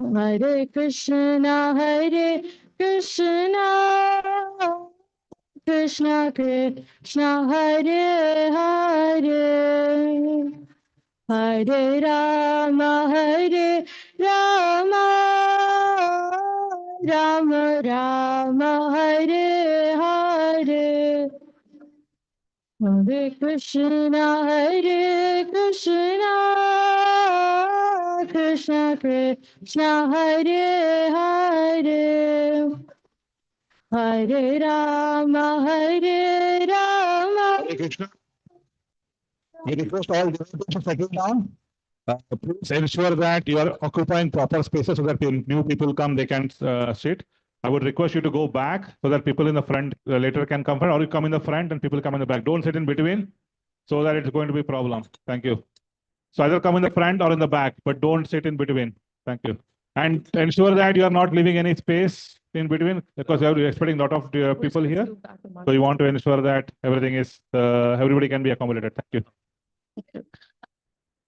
Hare Krishna, Krishna Krishna, Hare Hare, Hare Rama, Rama Rama, Hare Hare. Hare Krishna, Krishna Krishna, Hare Hare, Hare Rama, Hare Krishna. I request all devotees to settle down. Please ensure that you are occupying proper spaces so that new people come, they can sit. I would request you to go back so that people in the front later can come front, or you come in the front and people come in the back. Don't sit in between so that it's going to be a problem. Thank you. So either come in the front or in the back, but don't sit in between. Thank you. And ensure that you are not leaving any space in between because you are expecting a lot of people here. So you want to ensure that everything is, everybody can be accommodated. Thank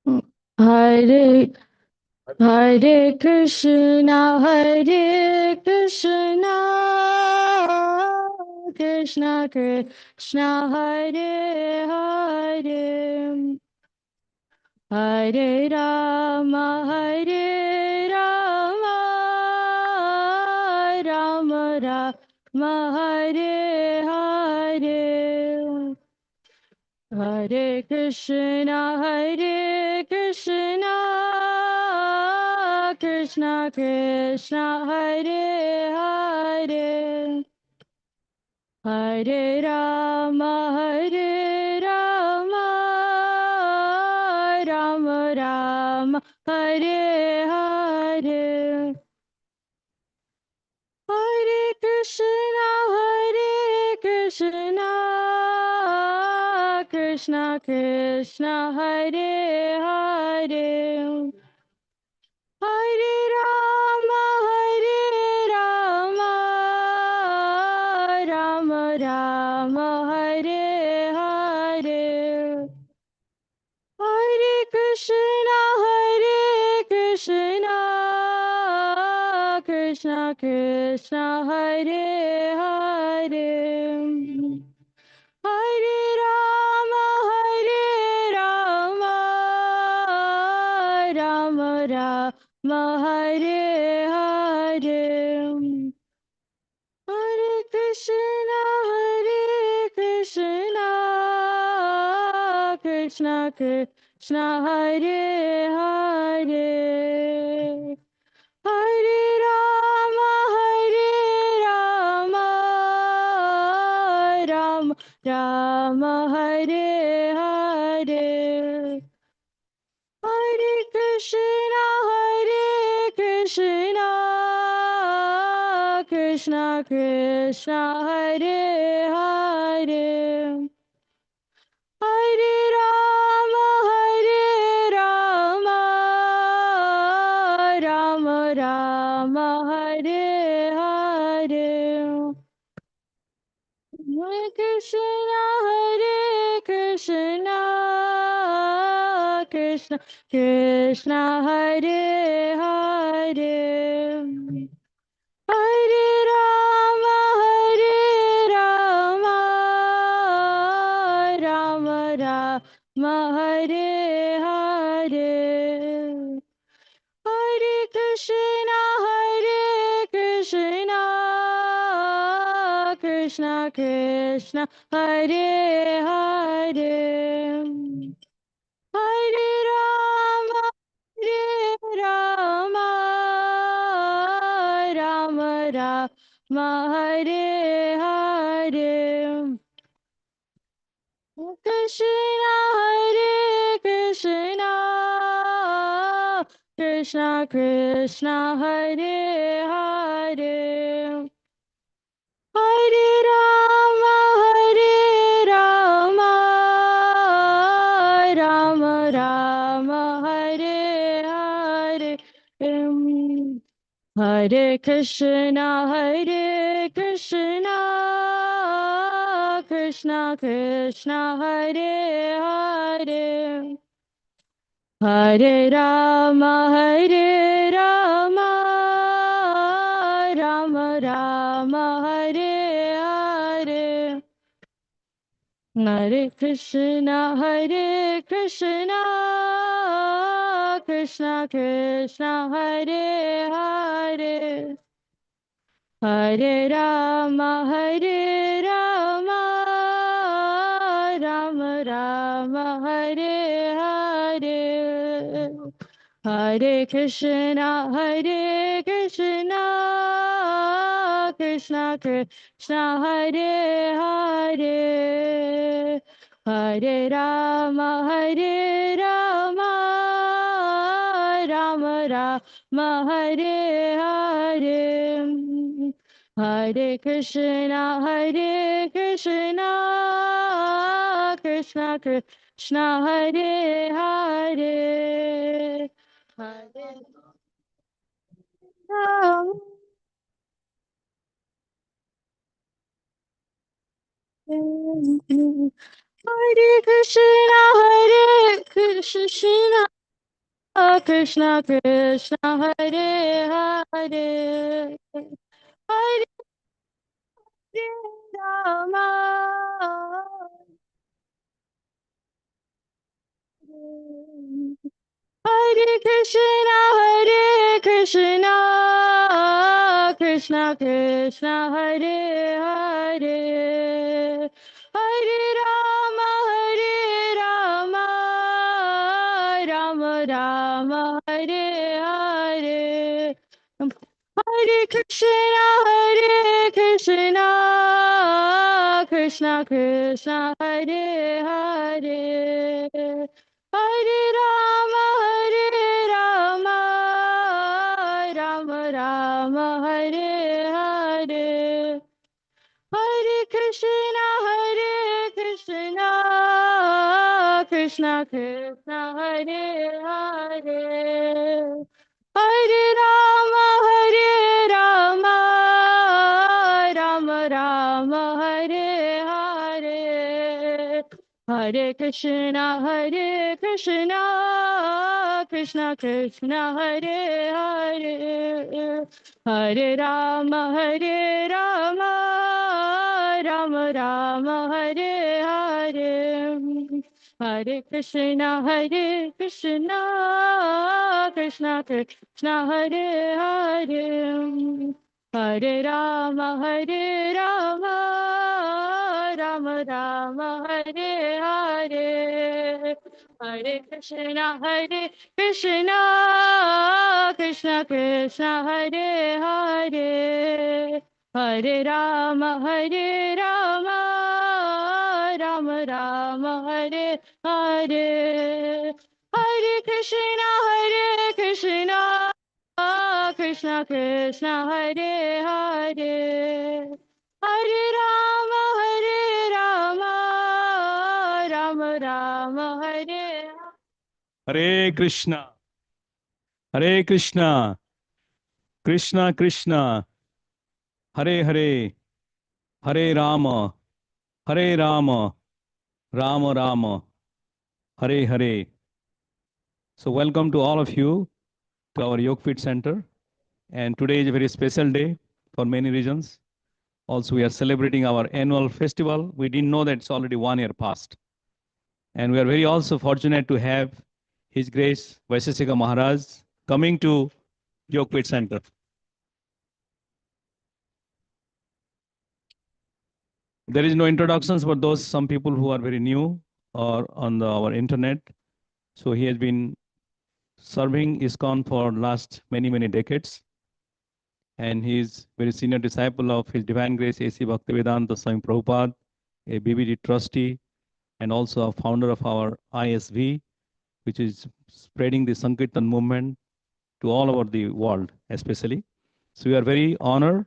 you. Hare Krishna, Krishna Krishna, Hare Hare, Hare Rama, Rama Rama, Hare Hare, Hare Krishna, Krishna Krishna, Hare Hare, Hare Rama, Rama Rama, Hare Hare, Hare Krishna, Krishna Krishna, Hare Hare, Hare Rama, Rama Rama, Hare Hare, Hare Krishna, Krishna Krishna, Hare Hare, Hare Rama, Rama Rama, Hare Hare, Hare Krishna, Krishna Krishna, Hare Hare, Hare Rama, Rama Rama, Hare Hare, Hare Krishna, Krishna Krishna, Hare Hare, Hare Rama, Rama Rama, Hare Hare, Hare Krishna, Krishna Krishna, Hare Hare, Hare Rama, Rama Rama, Hare Hare, Hare Krishna, Krishna Krishna, Hare Hare, Hare Rama, Rama Rama Rama, Hare Hare, Krishna, Krishna Krishna, Hare Hare, Hare Rama, Rama Rama, Hare Hare, Hare Krishna, Krishna Krishna, Hare Hare, Hare Rama, Hare Krishna, Krishna Krishna, Hare Hare, Hare Rama, Rama Rama, Hare Hare, Hare Krishna, Krishna Krishna, Hare Hare, Hare Rama, Rama Rama, Hare Hare, Hare Krishna, Krishna Krishna, Hare Hare, Hare Rama, Hare Krishna, Krishna Krishna, Hare Hare, Hare Rama, Hare Krishna, Krishna Krishna, Hare Hare, Hare Rama, Rama Rama, Hare Hare, Hare Krishna, Krishna Krishna, Hare Hare, Hare Rama, Rama Rama, Hare Hare, Hare Krishna, Krishna Krishna, Hare Hare, Hare Rama, Rama Rama, Hare Hare, Hare Krishna, Krishna Krishna, Hare Hare, Hare Rama, Rama Rama, Hare Hare, Hare Krishna, Krishna Krishna, Hare Hare, Hare Rama, Rama Rama, Hare Hare, Hare Krishna, Krishna Krishna, Hare Hare, Hare Rama, Rama Rama, Hare Hare, Hare Krishna, Krishna Krishna, Hare Hare, Hare Rama, Rama Rama, Hare Hare Krishna, Hare Krishna, Krishna Krishna, Hare Hare, Hare Rama, Hare Rama, Rama Rama, Hare Hare. So welcome to all of you to our Yogapeeth Center. And today is a very special day for many reasons. Also, we are celebrating our annual festival. We didn't know that it's already 1 year past. And we are very also fortunate to have His Grace Vaisesika Maharaj coming to Yogapeeth Center. There is no introductions for those some people who are very new or on our internet. So he has been serving ISKCON for last many decades. And he is very senior disciple of His Divine Grace A.C. Bhaktivedanta Swami Prabhupada, a BBD trustee, and also a founder of our ISV, which is spreading the Sankirtan movement to all over the world, especially. So we are very honored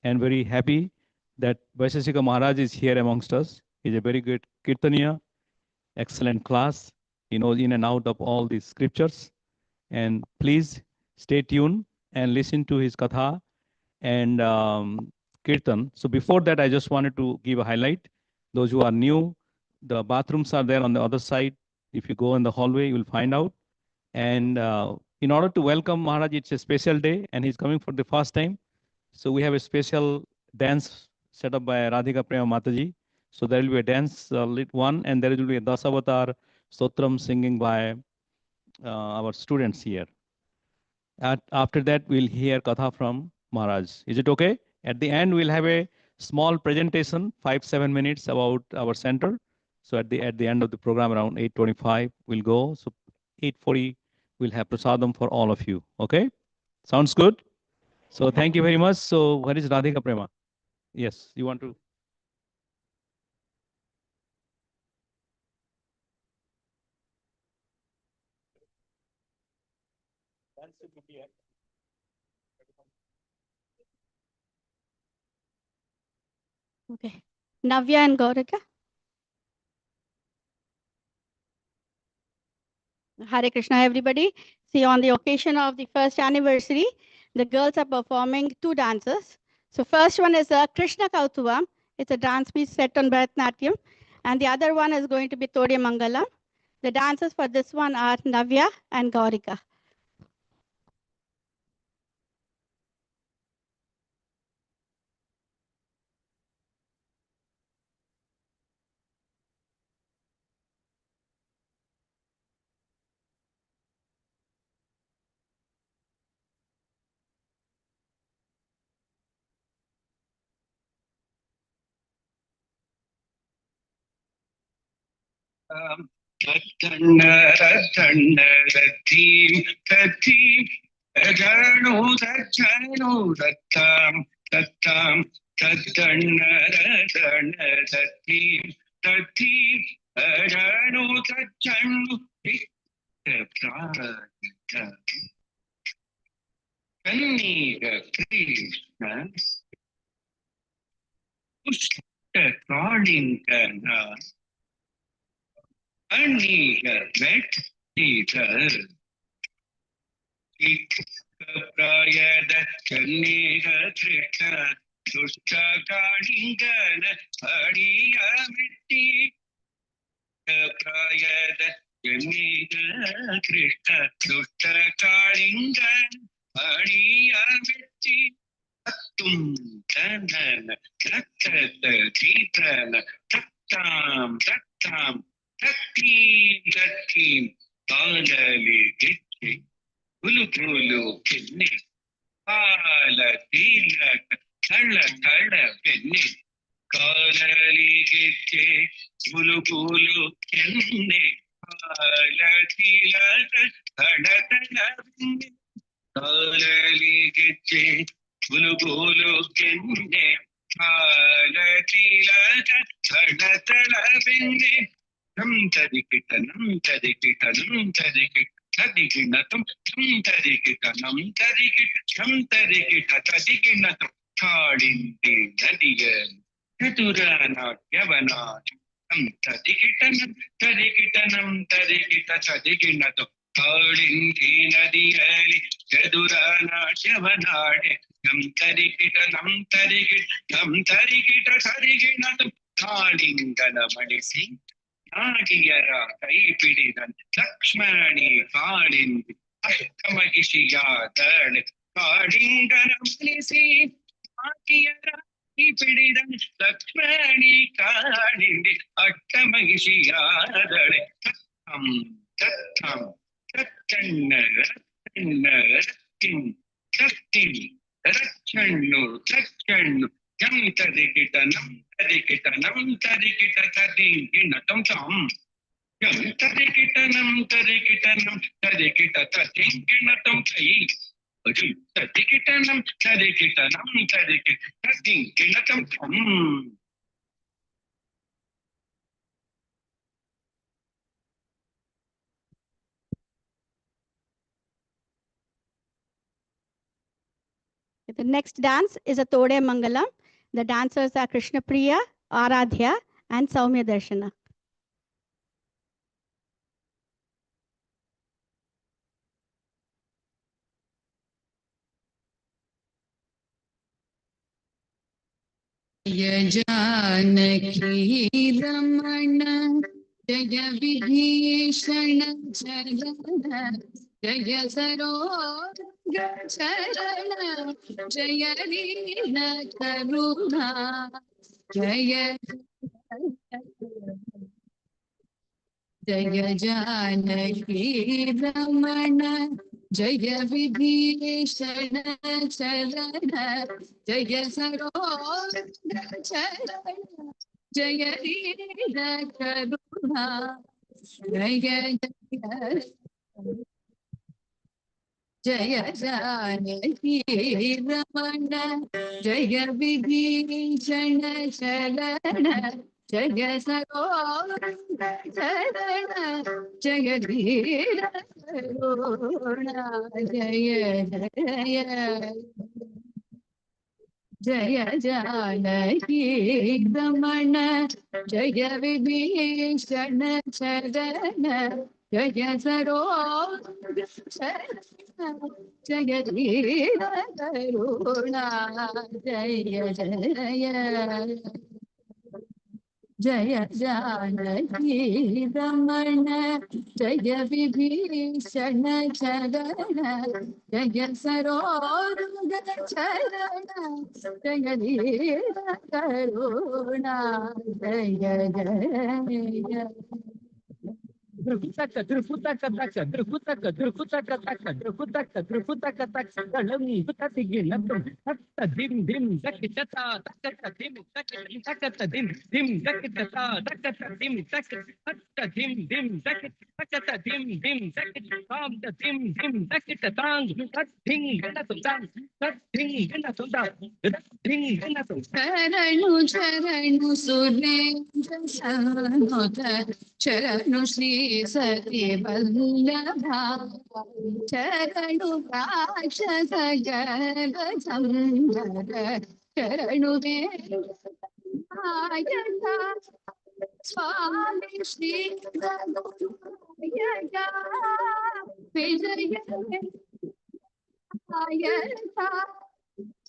and very happy that Vaisesika Maharaj is here amongst us. He's a very good Kirtaniya, excellent class. He knows in and out of all the scriptures. And please stay tuned and listen to his Katha and Kirtan. So before that, I just wanted to give a highlight. Those who are new, the bathrooms are there on the other side. If you go in the hallway, you will find out. And in order to welcome Maharaj, it's a special day and he's coming for the first time. So we have a special dance set up by Radhika Prema Mataji. So there will be a dance lit one, and there will be a Dasavatar Stotram singing by our students here. After that, we'll hear Katha from Maharaj. Is it okay? At the end, we'll have a small presentation, 5-7 minutes about our center. So at the end of the program, around 8:25, we'll go. So 8:40, we'll have prasadam for all of you. Okay? Sounds good? So thank you very much. So where is Radhika Prema? Yes, you want to? Okay. Navya and Gaurika. Hare Krishna, everybody. See, on the occasion of the first anniversary, the girls are performing two dances. So first one is a Krishna Kautuvam. It's a dance piece set on Bharatanatyam. And the other one is going to be Tode Mangalam. The dancers for this one are Navya and Gaurika. Rattanna rattim rattim rajanu rattam rattam rattanna rattim rattim rajanu prajata Kanniga Krishna Pushta Kradingana Anniga Met Peter Prayada Kanniga Krishna Pushta Kradingana Adiya Metti Prayada Kanniga Krishna Pushta Kradingana Adiya Metti Tum tanana tattata titana tattam tattam tattim palali gitti pulu kinni pala tilaka thala penni kalali gitti pulu kinni pala tilaka thala penni kalali gitti Bulu kenne Malatilaka Tadatala Bindi Nam Tadikita Nam Tadikita Nam Tadikita Tadikinatum Nam Tadikita Nam Tadikita Tadikinatum Tadindi Nadiyan Kadurana Yavana Nam Tadikita Nam Tadikita Tadikinatum Tadindi Nadiyali Kadurana Yavanade Nam tarikita sariginatum Kalingana Manisi Nagiyara Kaipididan Lakshmani Kalindi Ashtamakishiya Dad Kalingana Manisi Nagiyara Kaipididan Lakshmani Kalindi Ashtamakishiya Dad Tattam Tattanna Tattim Rachannu Jam Tadikita Nam Tadikita Tadikinatum Tam Jam Tadikita Nam Tadikita Tadikinatum Tai Tadikita Nam Tadikinatum Tam The next dance is a Tode Mangalam. The dancers are Krishna Priya, Aradhya, and Saumya Darshana. Jaya Janaki Ramana Jaya Vibhishana Charana Jaya Saroja Charana Jaya Leela Karuna Jaya जय जानकी रमण जय विभीषण चरण जय सरोज जय वीर करुणा जय जय जानकी रमण जय विभीषण चरण जय सरोज चरण जय वीर करुणा जय जय जानकी रमण जय विभीषण चरण जय सरोज चरण जय वीर करुणा जय जय जानकी रमण जय विभीषण चरण जय सरोज चरण जय वीर करुणा जय शरणु शरणु सुरेन्द्र सनुत शरणु श्री सती वल्लभा शरणु राक्षस जग संधर शरणु नायका स्वामी श्री रघुनायका विजय नायका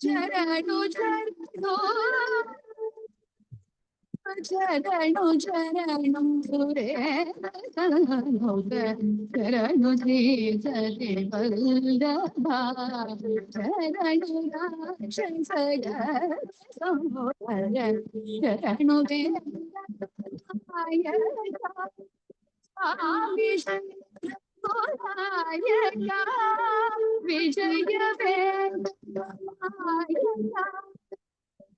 शरणु शरणु शरणु शरणु सुरेन्द्र शरणु श्री सती वल्लभा शरणु राक्षस संहार शरणु नायका स्वामी श्री नायका विजय नायका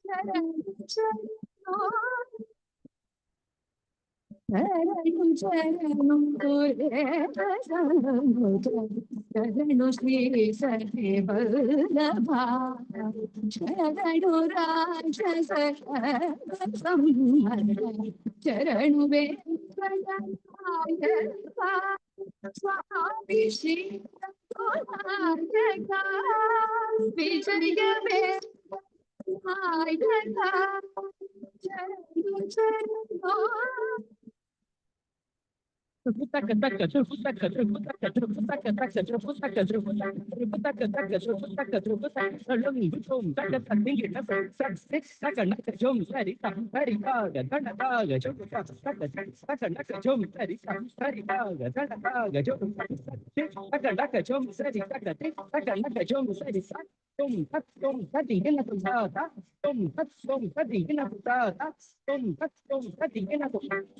शरणु शरणु शरणु शरणु श्री सती वल्लभा शरणु राक्षस संहार शरणु वेंकटनायका स्वामी श्री रघुनायका विजय नायका शरणु शरणु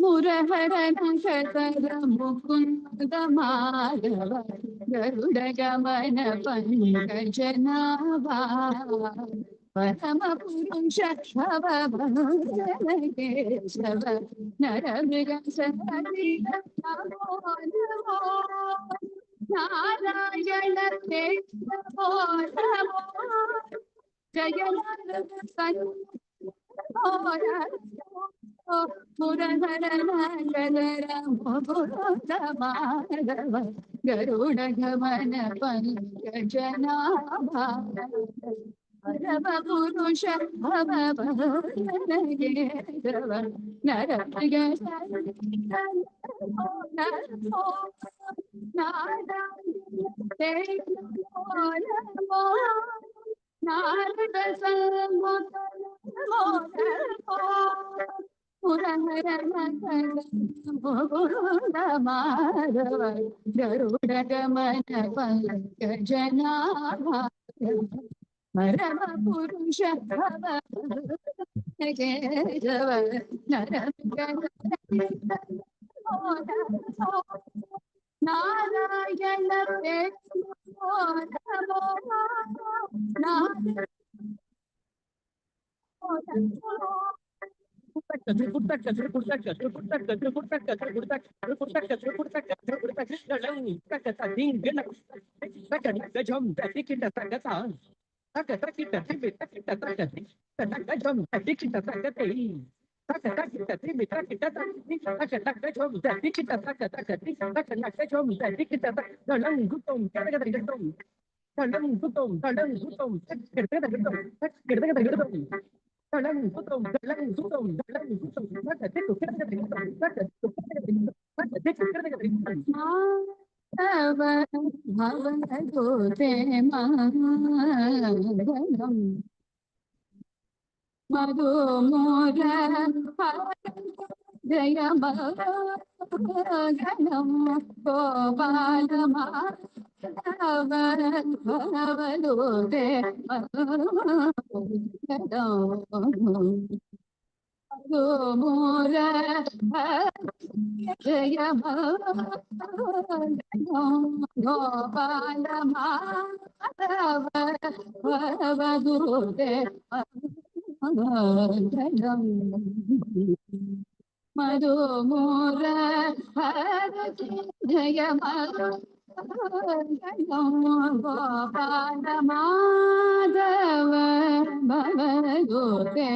मुरहरन शतर मुकुंद माधव गरुड़ गमन पंकजनाभा परम पुरुष भवभूषण केशव नर मृग सरी नमो नमो नारायण ते नमो नमो जय नर मुरहरन शतर मुकुंद माधव गरुड़ गमन पंकजनाभा परम पुरुष भवभूषण केशव नर मृग सरी नमो नमो नारायण ते नमो नमो नारद समुत नमो नमो मुरहरन मुकुंद माधव गरुड़ गमन पंकजनाभा परम पुरुष भवभूषण ಕೇಶವ ನಾರಾಯಣ मधु मोर जय गणम गोपाल भवलोके मधु मोर जय गोपाल भवदूते मधु मोर जय Gopal Madhav भवदूते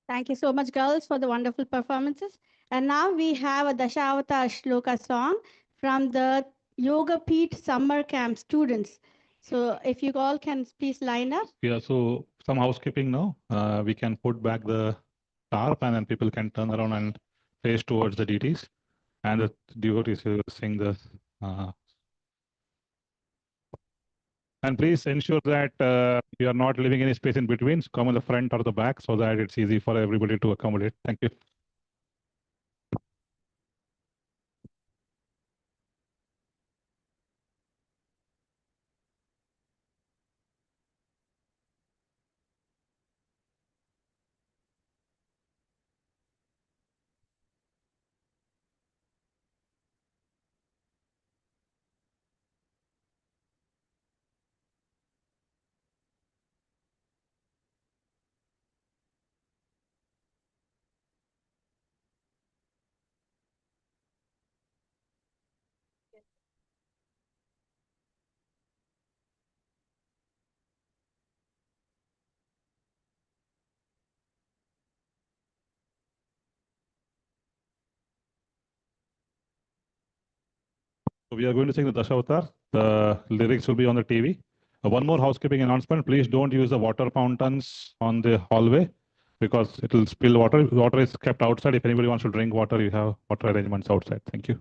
Thank you so much, girls, for the wonderful performances. And now we have a Dashavatar Shloka song from the Yogapeeth summer camp students. So if you all can please line up. Yeah, so some housekeeping now. We can put back the tarp and then people can turn around and face towards the deities. And the devotees will sing the. And please ensure that you are not leaving any space in between. So come on the front or the back so that it's easy for everybody to accommodate. Thank you. So we are going to sing the Dashavatar. The lyrics will be on the TV. One more housekeeping announcement. Please don't use the water fountains on the hallway because it will spill water. Water is kept outside. If anybody wants to drink water, you have water arrangements outside. Thank you.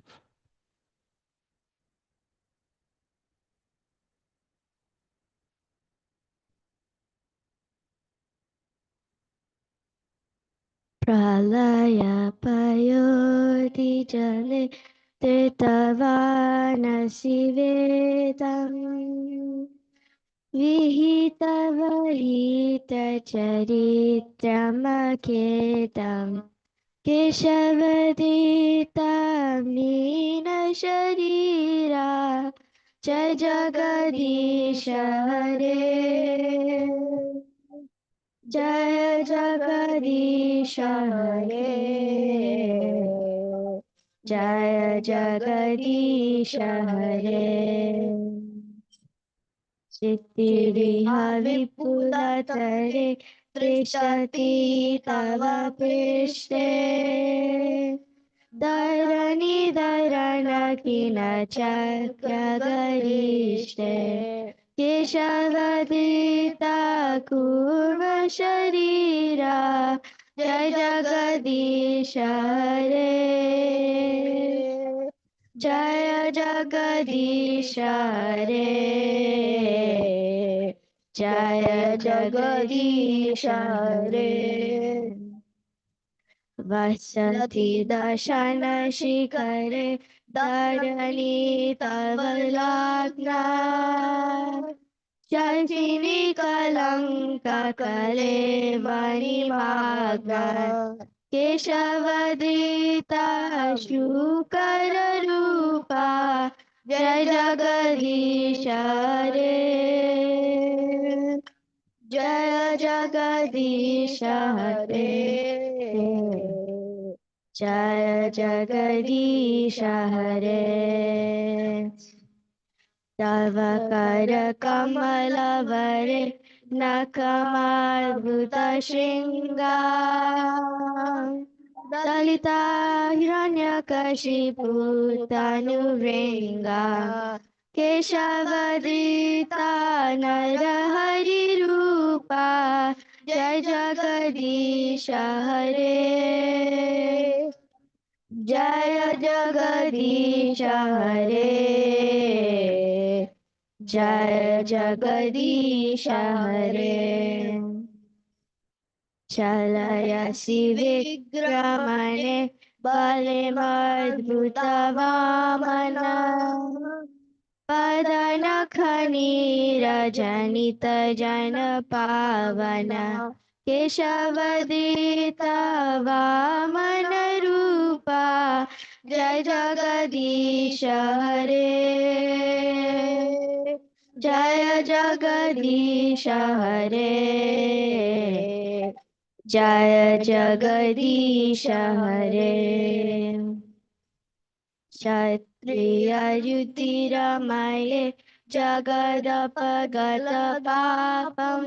Pralaya payoti jale tritavana vedam vihita vahita charitramakedam keshavadita meena sharira jai jagadisha hare Jaya Jagadisha Hare Jaya Jagadisha Hare Siddhiriha Vipula Tare Trishati Tava Prishte Dharani Dharana Kina Chakra Garishte Keshavadita Kurva Sharira Jai Jagadisha Hare Jaya Jagadish Hare, Jaya Jagadish Hare. Vasati Dashana Shikare, Dharani Tavalagna, Shashini Kalanka Kale Manimagna, Keshavadita Shukara Rupa, Jai Jagadish Hare, Jaya Jagadish Hare, Jaya Jagadish Hare. Tavakara Kamala Vare Nakamadhuta Shringa Dalita Hiranyakashipu Tanuvringa Keshavadita Narahari Rupa Jai Jagadish Hare, Jaya Jagadish Hare, Jaya Jagadish Hare. Chalayasi Vikramane Bale Madhuta Vamana Padanakhani Rajanita Jana Pavana Keshavadita Vamana Rupa Jai Jagadish Hare, Jaya Jagadish Hare, Jaya Jagadish Hare. Kshatriya Yutiramaye Jagadapagata Papam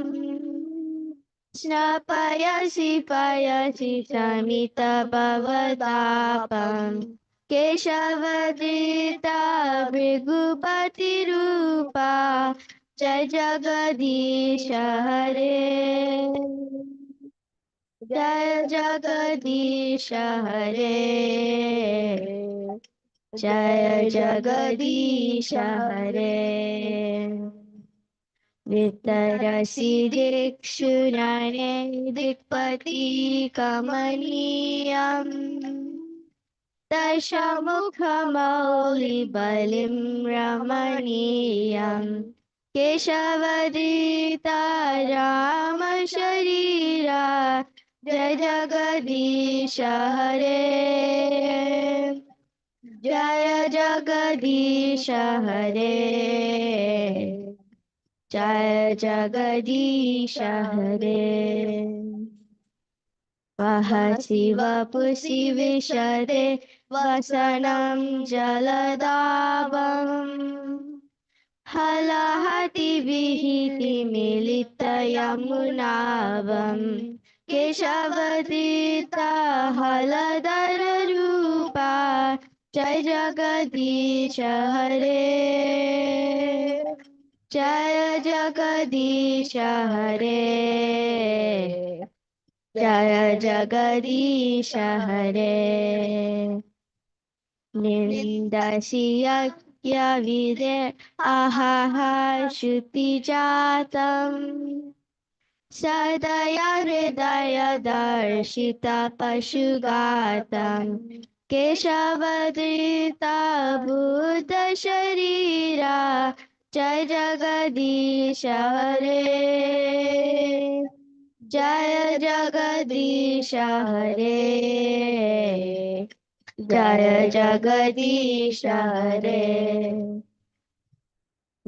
Snapayasi Payasi Samita Bhavadapam Keshavadrita Bhrigupati Rupa Jai Jagadish Hare, Jaya Jagadish Hare, Jaya Jagadish Hare. Vitarasi Dikshunane Dikpati Kamaniyam Dashamukhamoli Balim Ramaniyam Keshavadita Rama Sharira Jai Jagadish Hare, Jaya Jagadish Hare, Jaya Jagadish Hare. Vahasiva Pusi Vishade Vasanam Jaladabam Halahati Vihiti Milita Yamunavam Keshavadita Haladara Rupa Jai Jagadish Hare, Jaya Jagadish Hare, Jaya Jagadish Hare. Nindasiya Vide Ahaha Shuti Jatam Sadaya Hridaya Darshita Pashugatam Keshavadrita Buddha Sharira Jai Jagadish Hare, Jaya Jagadish Hare, Jaya Jagadish Hare.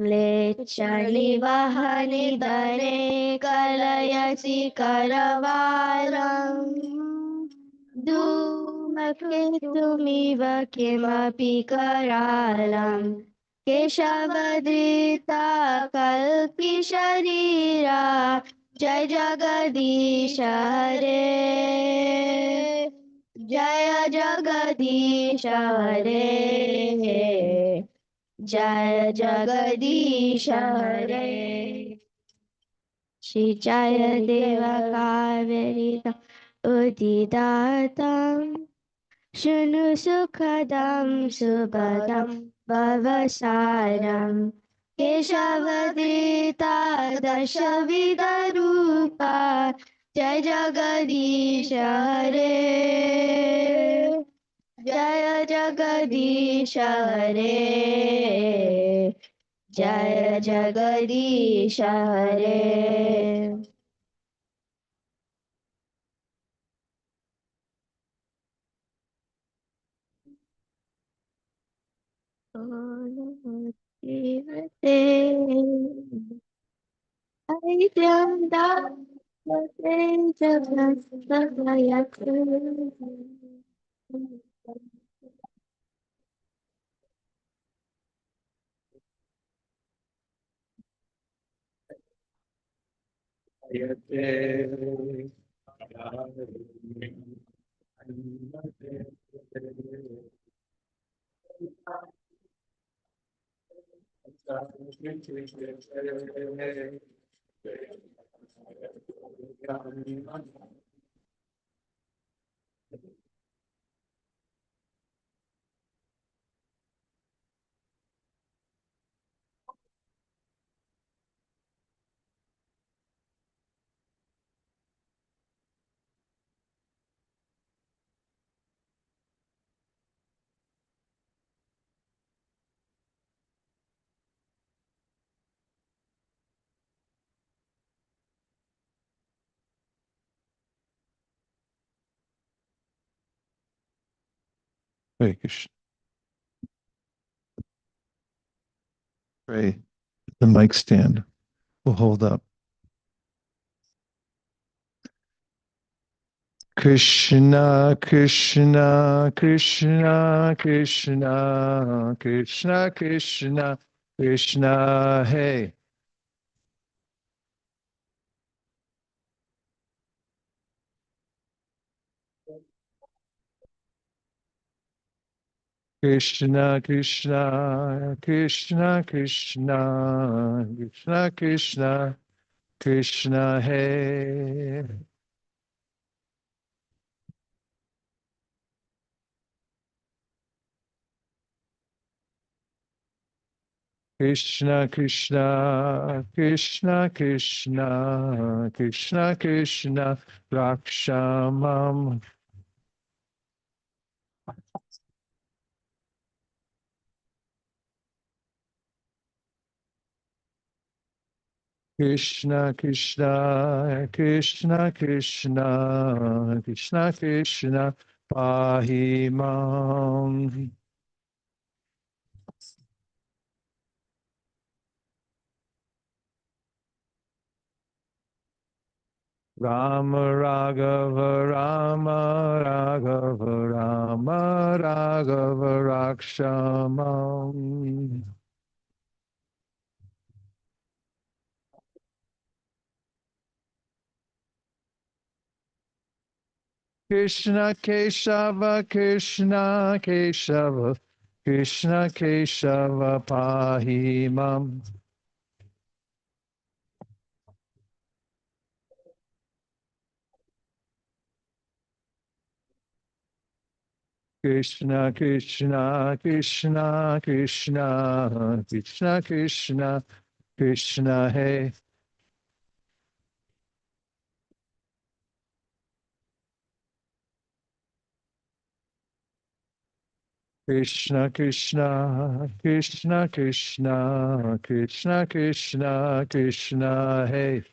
Mlechani Vahani Dane Kalayasi Karavalam Dhumaketumiva Kimapi Karalam Keshavadrita Kalpi Sharira Jai Jagadish Hare, Jaya Jagadish Hare, Jaya Jagadish Hare. Shri Jaya Deva Kavirita Udidatam Shunu Sukhadam Subhadam Bhavasaram Keshavadita Dashavidarupa Jai Jagadish Hare Jaya Jagadish Hare Jaya Jagadish Hare Hare Krishna. Pray. The mic stand will hold up. Krishna, Krishna, Krishna, Krishna, Krishna, Krishna, Krishna, hey. Krishna, Krishna, Krishna, Krishna, Krishna, Krishna, Krishna, hey. Krishna, Krishna, Krishna, Krishna, Krishna, Krishna, Rakshamam. Krishna, Krishna, Krishna, Krishna, Krishna, Krishna, Pahimam. Rama Raghava, Rama Raghava, Rama Raghava, Rakshamam. Krishna Keshava, Krishna Keshava, Krishna Keshava, Pahimam. Krishna, Krishna, Krishna, Krishna, Krishna, Krishna, Krishna, hey. Krishna, Krishna, Krishna, Krishna, Krishna, Krishna, Krishna, hey.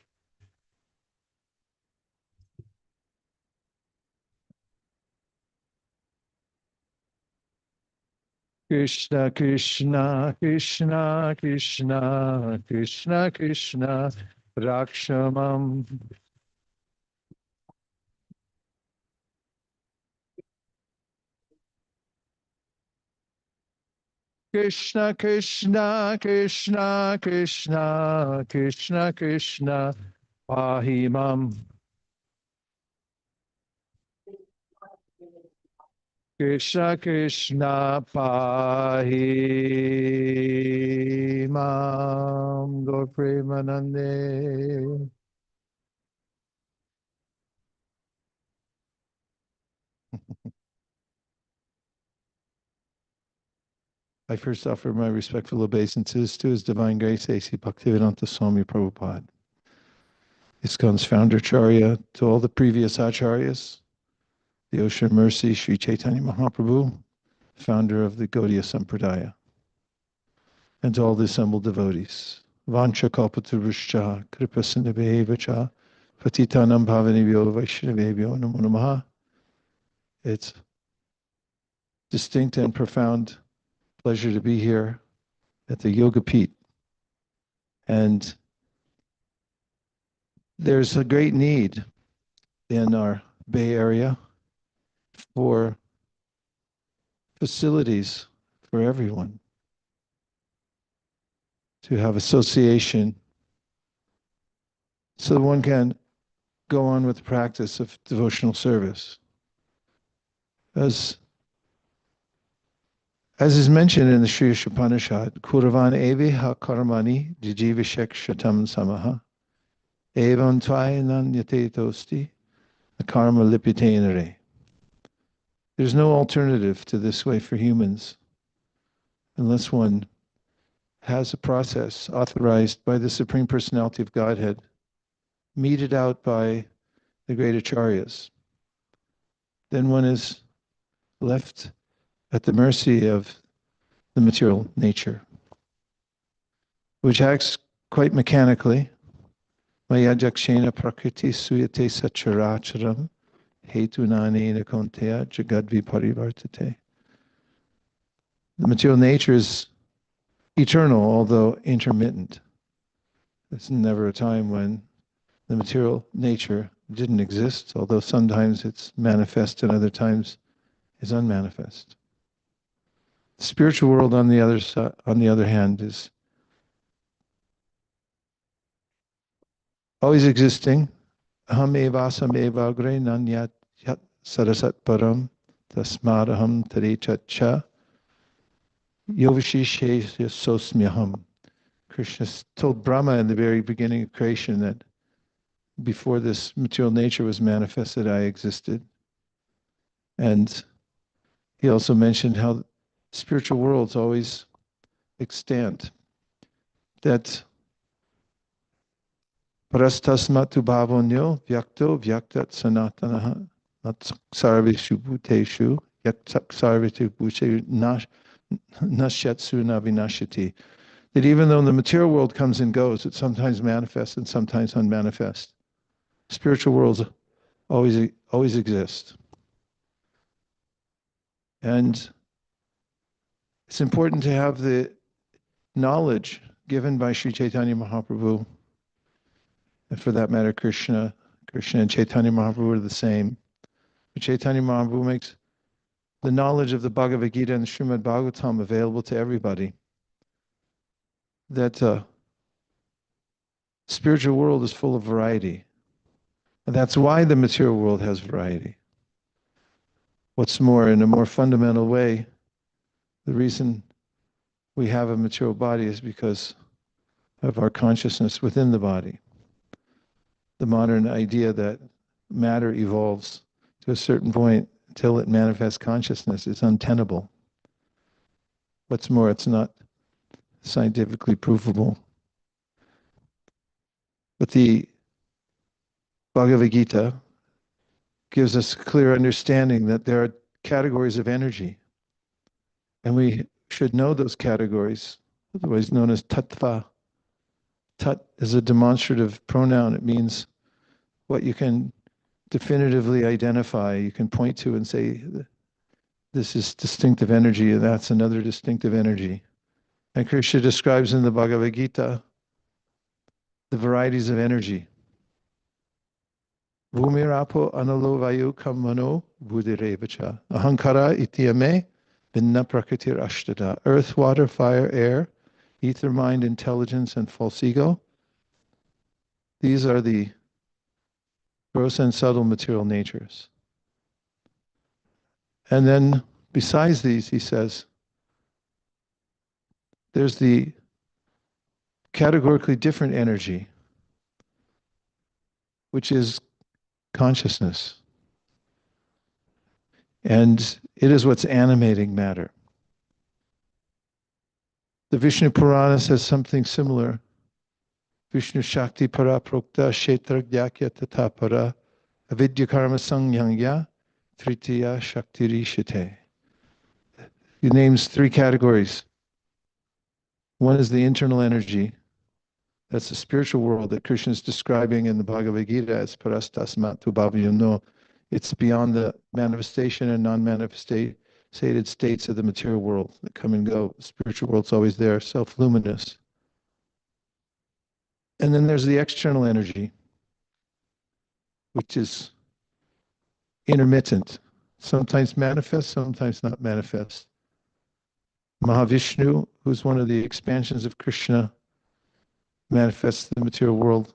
Krishna, Krishna, Krishna, Krishna, Krishna, Krishna, Rakshamam. Krishna, Krishna, Krishna, Krishna, Krishna, Krishna, Pahimam. Krishna, Krishna, Pahimam. Gaur Premanande. I first offer my respectful obeisances to His Divine Grace A.C. Bhaktivedanta Swami Prabhupada, ISKCON's founder Acharya, to all the previous Acharyas, the Ocean of Mercy, Sri Chaitanya Mahaprabhu, founder of the Gaudiya Sampradaya, and to all the assembled devotees. Vancha kalpataruscha kripasindhabevacha patitanam bhavanibhyo vaishnavebhyo namo namaha. It's distinct and profound pleasure to be here at the Yogapeeth. And there's a great need in our Bay Area for facilities for everyone, to have association so that one can go on with the practice of devotional service. As is mentioned in the Sri Upanishad, Kuravan evi ha karmani jijivishek shatam samaha evam tvayanan yate tosti karma lipitenere. There's no alternative to this way for humans unless one has a process authorized by the Supreme Personality of Godhead, meted out by the great Acharyas. Then one is left at the mercy of the material nature, which acts quite mechanically. Maya jakshena prakriti suyate sacharacharam hetunanena konteya jagadvi parivartate. The material nature is eternal, although intermittent. There's never a time when the material nature didn't exist, although sometimes it's manifest and other times is unmanifest. The spiritual world, on the other hand, is always existing. Aham evasam evagre nanyat yat sarasat param tasmadaham tarechatcha yovashishe sosmyaham. Krishna told Brahma in the very beginning of creation that before this material nature was manifested, I existed. And he also mentioned how spiritual worlds always extant. That parastasmatu bhavonyo vyakto vyaktat sanatanaha nat sarvishu bhuteshu yaktak sarvitu bhuteshu nashyatsu navinashati. That even though the material world comes and goes, it sometimes manifests and sometimes unmanifests. Spiritual worlds always exist. And it's important to have the knowledge given by Sri Chaitanya Mahaprabhu, and for that matter, Krishna and Chaitanya Mahaprabhu are the same. But Chaitanya Mahaprabhu makes the knowledge of the Bhagavad Gita and the Srimad Bhagavatam available to everybody. That spiritual world is full of variety. And that's why the material world has variety. What's more, in a more fundamental way, the reason we have a material body is because of our consciousness within the body. The modern idea that matter evolves to a certain point until it manifests consciousness is untenable. What's more, it's not scientifically provable. But the Bhagavad Gita gives us a clear understanding that there are categories of energy. And we should know those categories, otherwise known as tattva. Tat is a demonstrative pronoun. It means what you can definitively identify. You can point to and say, this is distinctive energy, and that's another distinctive energy. And Krishna describes in the Bhagavad Gita the varieties of energy. Bhumirapo analo vayu kamano buddhirevacha. Ahankara ityame vinna prakritir ashtada. Earth, water, fire, air, ether, mind, intelligence, and false ego. These are the gross and subtle material natures. And then besides these, he says, there's the categorically different energy, which is consciousness. And it is what's animating matter. The Vishnu Purana says something similar. Vishnu Shakti Para Prokta Kshetra Gyakya Tata Para Avidya Karma Sangyangya Tritiya Shakti Rishite. He names three categories. One is the internal energy. That's the spiritual world that Krishna is describing in the Bhagavad Gita as Parastasmatu Bhavayano. It's beyond the manifestation and non-manifested states of the material world that come and go. The spiritual world's always there, self-luminous. And then there's the external energy, which is intermittent, sometimes manifest, sometimes not manifest. Mahavishnu, who's one of the expansions of Krishna, manifests in the material world.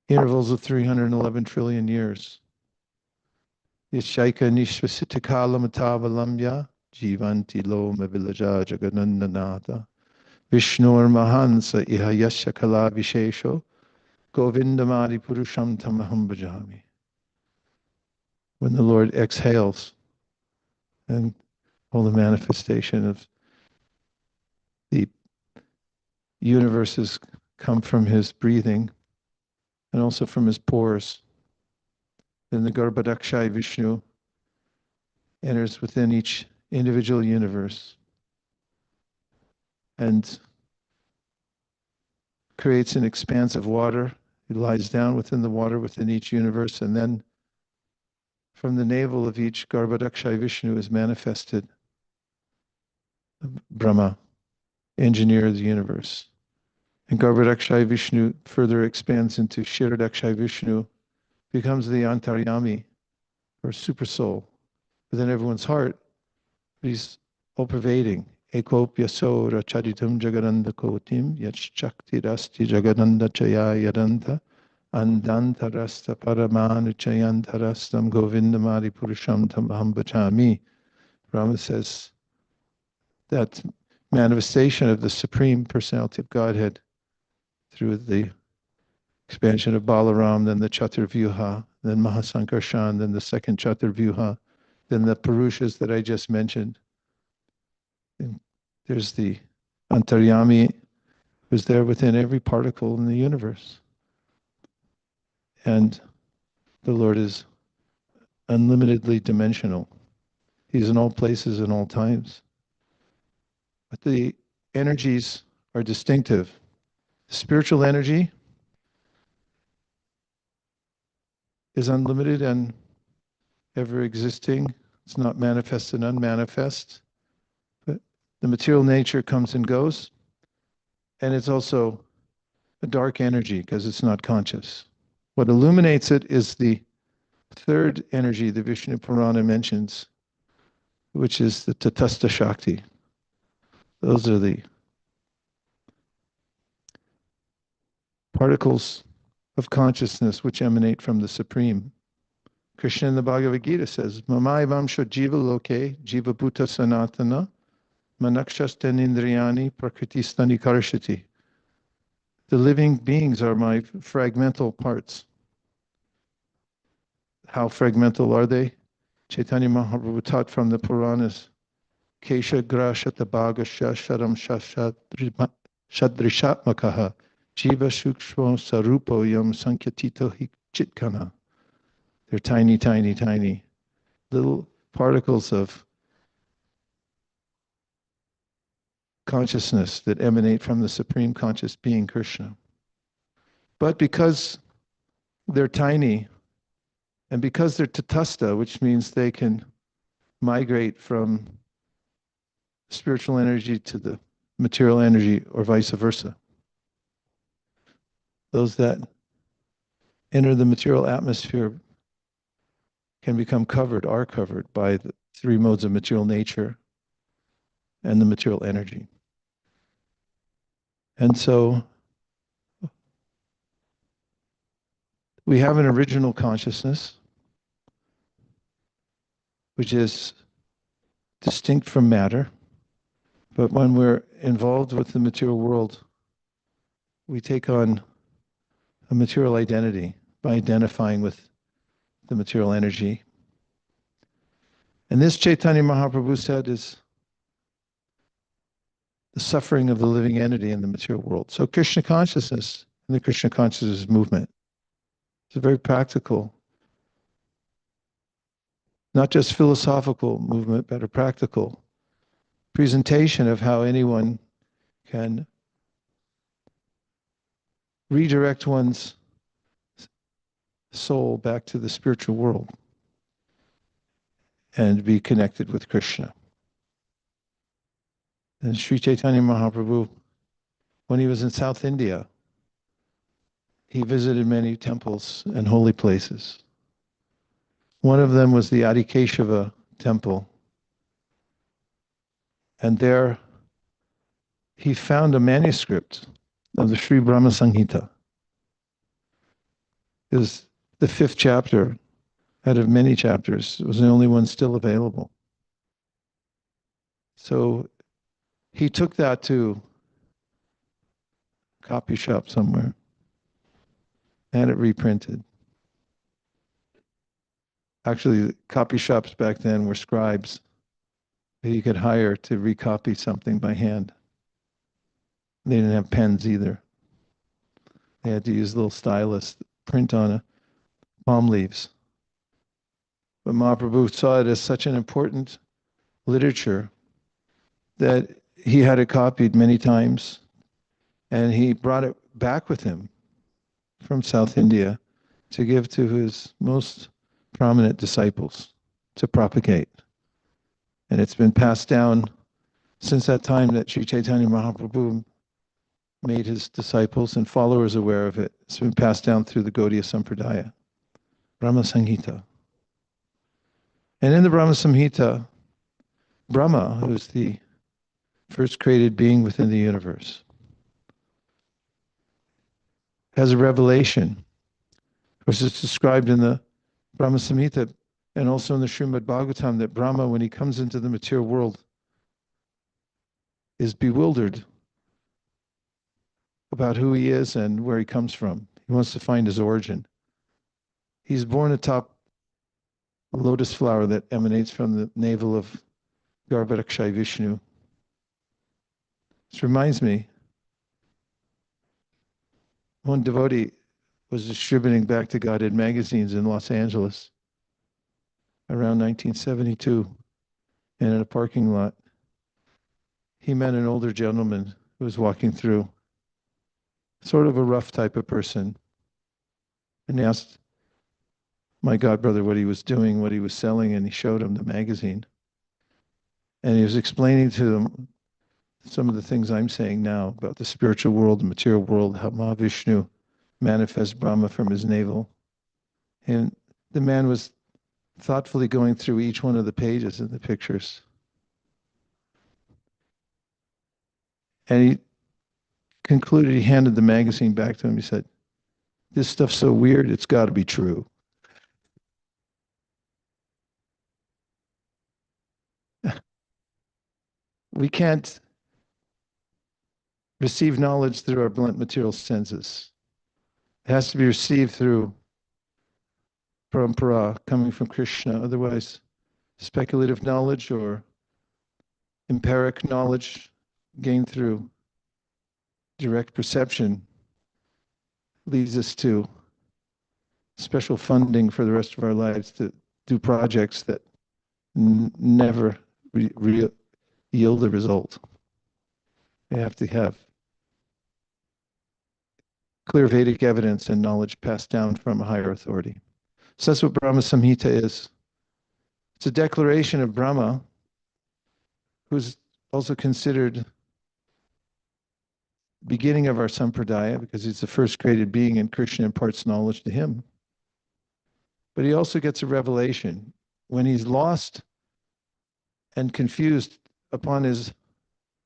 Intervals of 311 trillion years. Yashaika nishvasitikala matavalamya jivanti lo mavilaja jaganandanata Vishnur mahansa iha yasya kala vishesho govindamadi purusham tamaham bhajami. When the Lord exhales, and all the manifestation of the universes come from his breathing and also from his pores. Then the Garbhadakshay Vishnu enters within each individual universe and creates an expanse of water. He lies down within the water within each universe, and then from the navel of each Garbhadakshay Vishnu is manifested Brahma, engineer of the universe. And Garbhadakshay Vishnu further expands into Kshiradakshay Vishnu, becomes the Antaryami, or super soul, within everyone's heart. He's all-pervading. Ekopyaso rachaditam jagananda kotim yachakti rasti jagananda chaya yadanta andanta rasta paramanu chayanta rastam govindamadi purusham tamaham bhajami. Brahma says that manifestation of the Supreme Personality of Godhead through the expansion of Balaram, then the Chaturvyuha, then Mahasankarshan, then the second Chaturvyuha, then the Purushas that I just mentioned. And there's the Antaryami who's there within every particle in the universe. And the Lord is unlimitedly dimensional. He's in all places and all times. But the energies are distinctive. Spiritual energy is unlimited and ever existing. It's not manifest and unmanifest. But the material nature comes and goes. And it's also a dark energy because it's not conscious. What illuminates it is the third energy the Vishnu Purana mentions, which is the Tatastha Shakti. Those are the particles of consciousness which emanate from the Supreme. Krishna in the Bhagavad Gita says, Mamayavamsha jiva loke, jiva bhuta sanatana, manakshastan indriyani prakriti karshati. The living beings are my fragmental parts. How fragmental are they? Chaitanya Mahaprabhu taught from the Puranas, Kesha grashata bhagasha sharam shadrishatmakaha jiva shukshmo sarupo yam sankyatito chitkana. They're tiny, tiny, tiny little particles of consciousness that emanate from the Supreme Conscious Being, Krishna. But because they're tiny, and because they're tatastha, which means they can migrate from spiritual energy to the material energy or vice versa. Those that enter the material atmosphere can become covered, are covered by the three modes of material nature and the material energy. And so we have an original consciousness, which is distinct from matter. But when we're involved with the material world, we take on a material identity by identifying with the material energy. And this Chaitanya Mahaprabhu said is the suffering of the living entity in the material world. So Krishna consciousness and the Krishna consciousness movement, it's a very practical, not just philosophical movement, but a practical presentation of how anyone can redirect one's soul back to the spiritual world and be connected with Krishna. And Sri Chaitanya Mahaprabhu, when he was in South India, he visited many temples and holy places. One of them was the Adikeshava temple. And there he found a manuscript of the Sri Brahma Samhita. It was the 5th chapter out of many chapters. It was the only one still available. So he took that to a copy shop somewhere and had it reprinted. Actually, copy shops back then were scribes that you could hire to recopy something by hand. They didn't have pens either. They had to use little stylus, print on a palm leaves. But Mahaprabhu saw it as such an important literature that he had it copied many times, and he brought it back with him from South India to give to his most prominent disciples to propagate. And it's been passed down since that time that Sri Chaitanya Mahaprabhu made his disciples and followers aware of it. It's been passed down through the Gaudiya Sampradaya, Brahma Samhita. And in the Brahma Samhita, Brahma, who's the first created being within the universe, has a revelation, which is described in the Brahma Samhita and also in the Srimad Bhagavatam, that Brahma, when he comes into the material world, is bewildered about who he is and where he comes from. He wants to find his origin. He's born atop a lotus flower that emanates from the navel of Garbhadakshay Vishnu. This reminds me, one devotee was distributing Back to Godhead magazines in Los Angeles around 1972, and in a parking lot, he met an older gentleman who was walking through, sort of a rough type of person, and asked my godbrother what he was doing, what he was selling, and he showed him the magazine. And he was explaining to them some of the things I'm saying now about the spiritual world, the material world, how Mahavishnu manifests Brahma from his navel. And the man was thoughtfully going through each one of the pages in the pictures. And he concluded, he handed the magazine back to him. He said, "This stuff's so weird, it's got to be true." We can't receive knowledge through our blunt material senses. It has to be received through parampara, coming from Krishna. Otherwise, speculative knowledge or empiric knowledge gained through direct perception leads us to special funding for the rest of our lives to do projects that never yield a result. We have to have clear Vedic evidence and knowledge passed down from a higher authority. So that's what Brahma Samhita is. It's a declaration of Brahma, who's also considered beginning of our sampradaya because he's the first created being and Krishna imparts knowledge to him. But he also gets a revelation when he's lost and confused upon his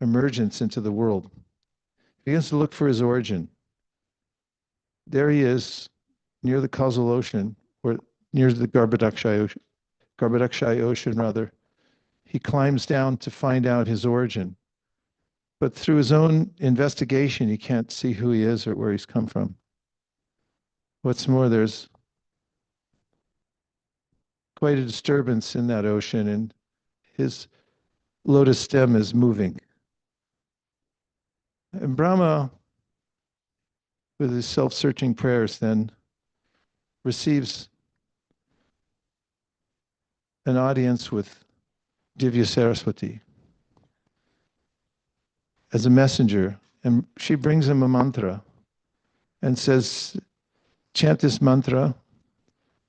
emergence into the world. He begins to look for his origin. There he is near the causal ocean, or near the Garbhadakshay ocean rather. He climbs down to find out his origin. But through his own investigation, he can't see who he is or where he's come from. What's more, there's quite a disturbance in that ocean, and his lotus stem is moving. And Brahma, with his self-searching prayers, then receives an audience with Divya Saraswati as a messenger. And she brings him a mantra and says, chant this mantra,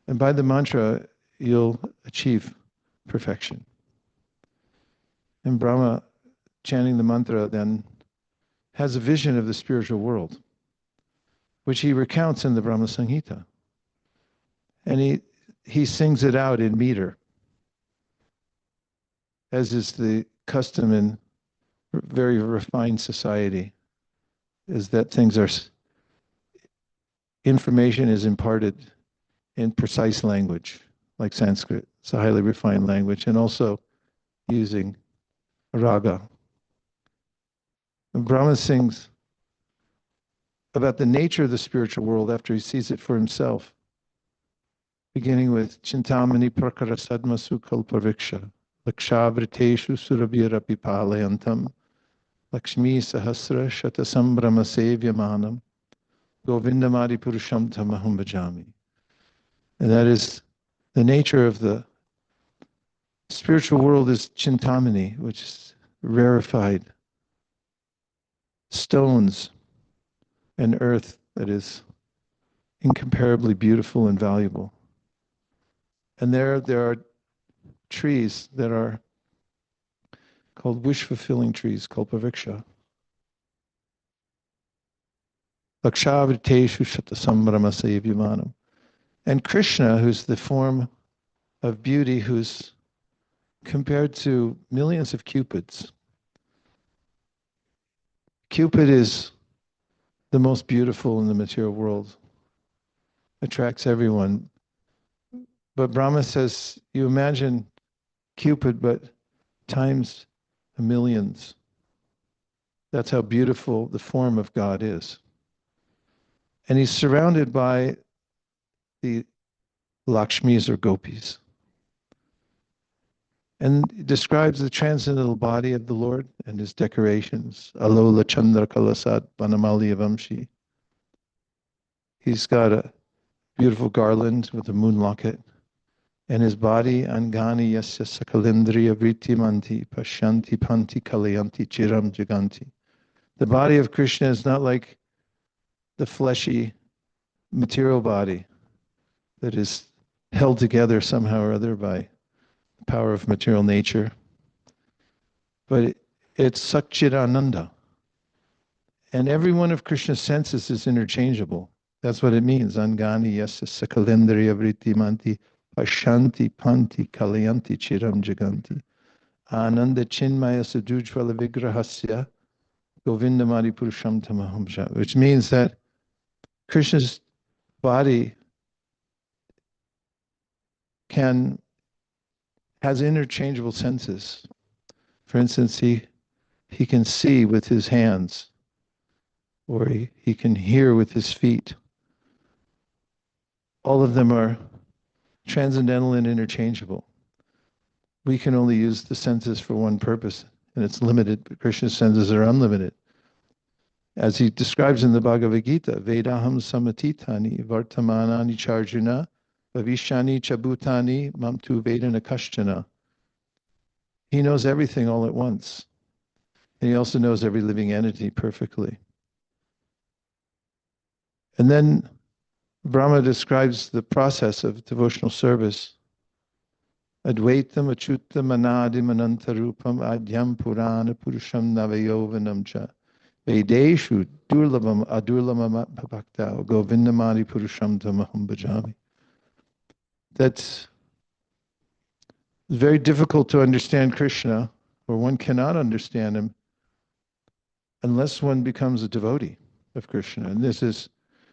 and by the mantra, you'll achieve perfection. And Brahma, chanting the mantra, then has a vision of the spiritual world, which he recounts in the Brahma Samhita. And he sings it out in meter, as is the custom in very refined society, is that information is imparted in precise language, like Sanskrit. It's a highly refined language, and also using raga. And Brahma sings about the nature of the spiritual world after he sees it for himself, beginning with Chintamani Prakara Sadmasu Kalpaviksha, Lakshavriteshu Surabhirapi Palayantam, Lakshmi Sahasra Shatasambrama Sevyamanam, Govindamadi Purusham Tamaham Bhajami. And that is the nature of the spiritual world is Chintamani, which is rarefied stones and earth that is incomparably beautiful and valuable. And there are trees that are called wish-fulfilling trees, kalpavriksha. Lakshavriteshu shatasambrama sevyamanam. And Krishna, who's the form of beauty, who's compared to millions of cupids. Cupid is the most beautiful in the material world, attracts everyone. But Brahma says, you imagine Cupid, but times millions. That's how beautiful the form of God is. And he's surrounded by the Lakshmis or gopis. And describes the transcendental body of the Lord and his decorations. Alola Chandra Kalasat Banamali Avamshi. He's got a beautiful garland with a moon locket. And his body, Angani Yasya Sakalindriya Vritimanti Pashanti Panti Kalayanti Chiram Jaganti. The body of Krishna is not like the fleshy material body that is held together somehow or other by the power of material nature. But it's Satchidananda. And every one of Krishna's senses is interchangeable. That's what it means. Angani Yasya Sakalindriya Vritimanti Pashanti Panti Kalayanti Chiram Jaganti. Ananda Chinmaya Sadujvala Vigrahasya Govindamadi Purusham Tamaham, which means that Krishna's body has interchangeable senses. For instance, he can see with his hands, or he can hear with his feet. All of them are transcendental and interchangeable. We can only use the senses for one purpose, and it's limited, but Krishna's senses are unlimited. As he describes in the Bhagavad Gita, Vedaham samatitani vartamanani charjuna bhavishani chabutani mamtu vedana kashtana. He knows everything all at once. And he also knows every living entity perfectly. And then Brahma describes the process of devotional service. Advaitam achutam anadim anantarupam adyam purana purusham navayovanam cha. Vedeshu durlabam adurlamam bhakta govindamani purusham tamaham bhajami. That's very difficult to understand Krishna, or one cannot understand him unless one becomes a devotee of Krishna. And this is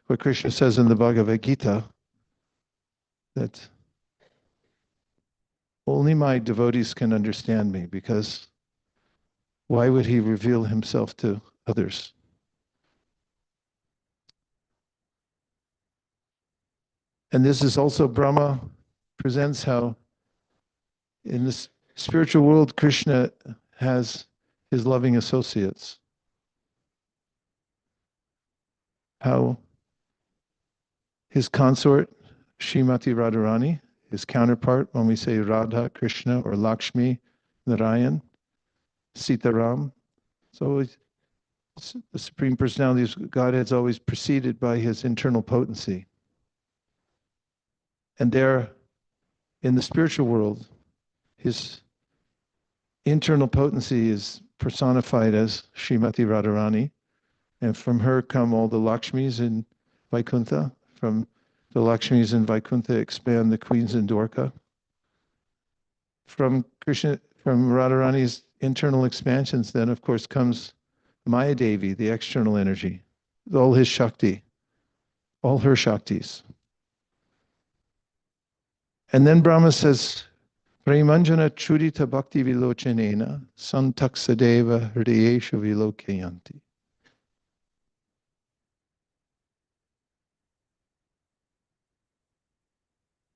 what Krishna says in the Bhagavad Gita, that only my devotees can understand me, because why would he reveal himself to others? And this is also Brahma presents how in this spiritual world, Krishna has his loving associates. How his consort, Srimati Radharani, his counterpart when we say Radha, Krishna, or Lakshmi, Narayan, Sitaram. So the Supreme Personality of Godhead is always preceded by his internal potency. And there, in the spiritual world, his internal potency is personified as Srimati Radharani. And from her come all the Lakshmis in Vaikuntha. From the Lakshmis in Vaikuntha expand the queens in Dwarka. From Radharani's internal expansions, then, of course, comes Maya Devi, the external energy, all his Shakti, all her Shaktis. And then Brahma says, Premanjana Chudita Bhakti Vilochanena Santaksadeva Hridayesha Vilokayanti.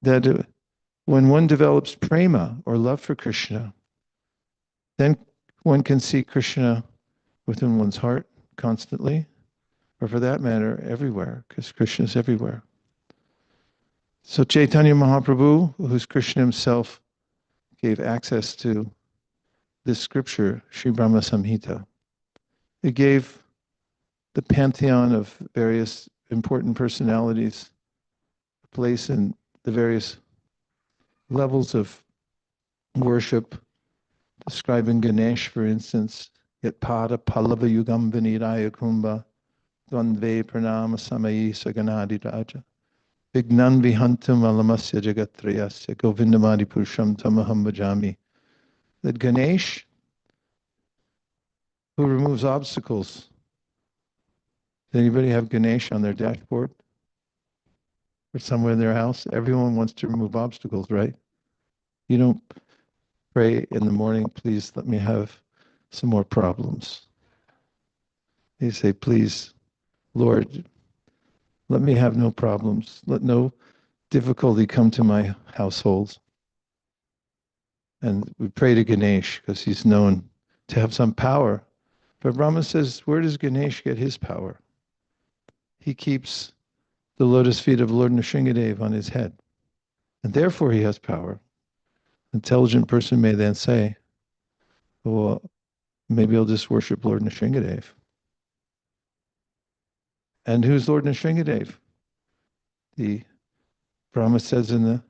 That when one develops prema or love for Krishna, then one can see Krishna within one's heart constantly, or for that matter, everywhere, because Krishna is everywhere. So Chaitanya Mahaprabhu, who's Krishna himself, gave access to this scripture, Sri Brahma Samhita. It gave the pantheon of various important personalities a place in the various levels of worship, describing Ganesh, for instance, Yat Pada Pallava Yugam Viniraya Kumbha Dvandve Pranama Samayi Saganadi Raja Vignan Vihantam Alamasya Jagatrayasya Govindamadi Purusham Tamaham Bhajami. That Ganesh, who removes obstacles. Does anybody have Ganesh on their dashboard? Or somewhere in their house? Everyone wants to remove obstacles, right? You don't pray in the morning, please let me have some more problems. You say, please, Lord, let me have no problems. Let no difficulty come to my household. And we pray to Ganesh because he's known to have some power. But Brahma says, where does Ganesh get his power? He keeps the lotus feet of Lord Nrsingadev on his head. And therefore he has power. An intelligent person may then say, well, maybe I'll just worship Lord Nrsingadev. And who's Lord Nrsingadev? The Brahma says in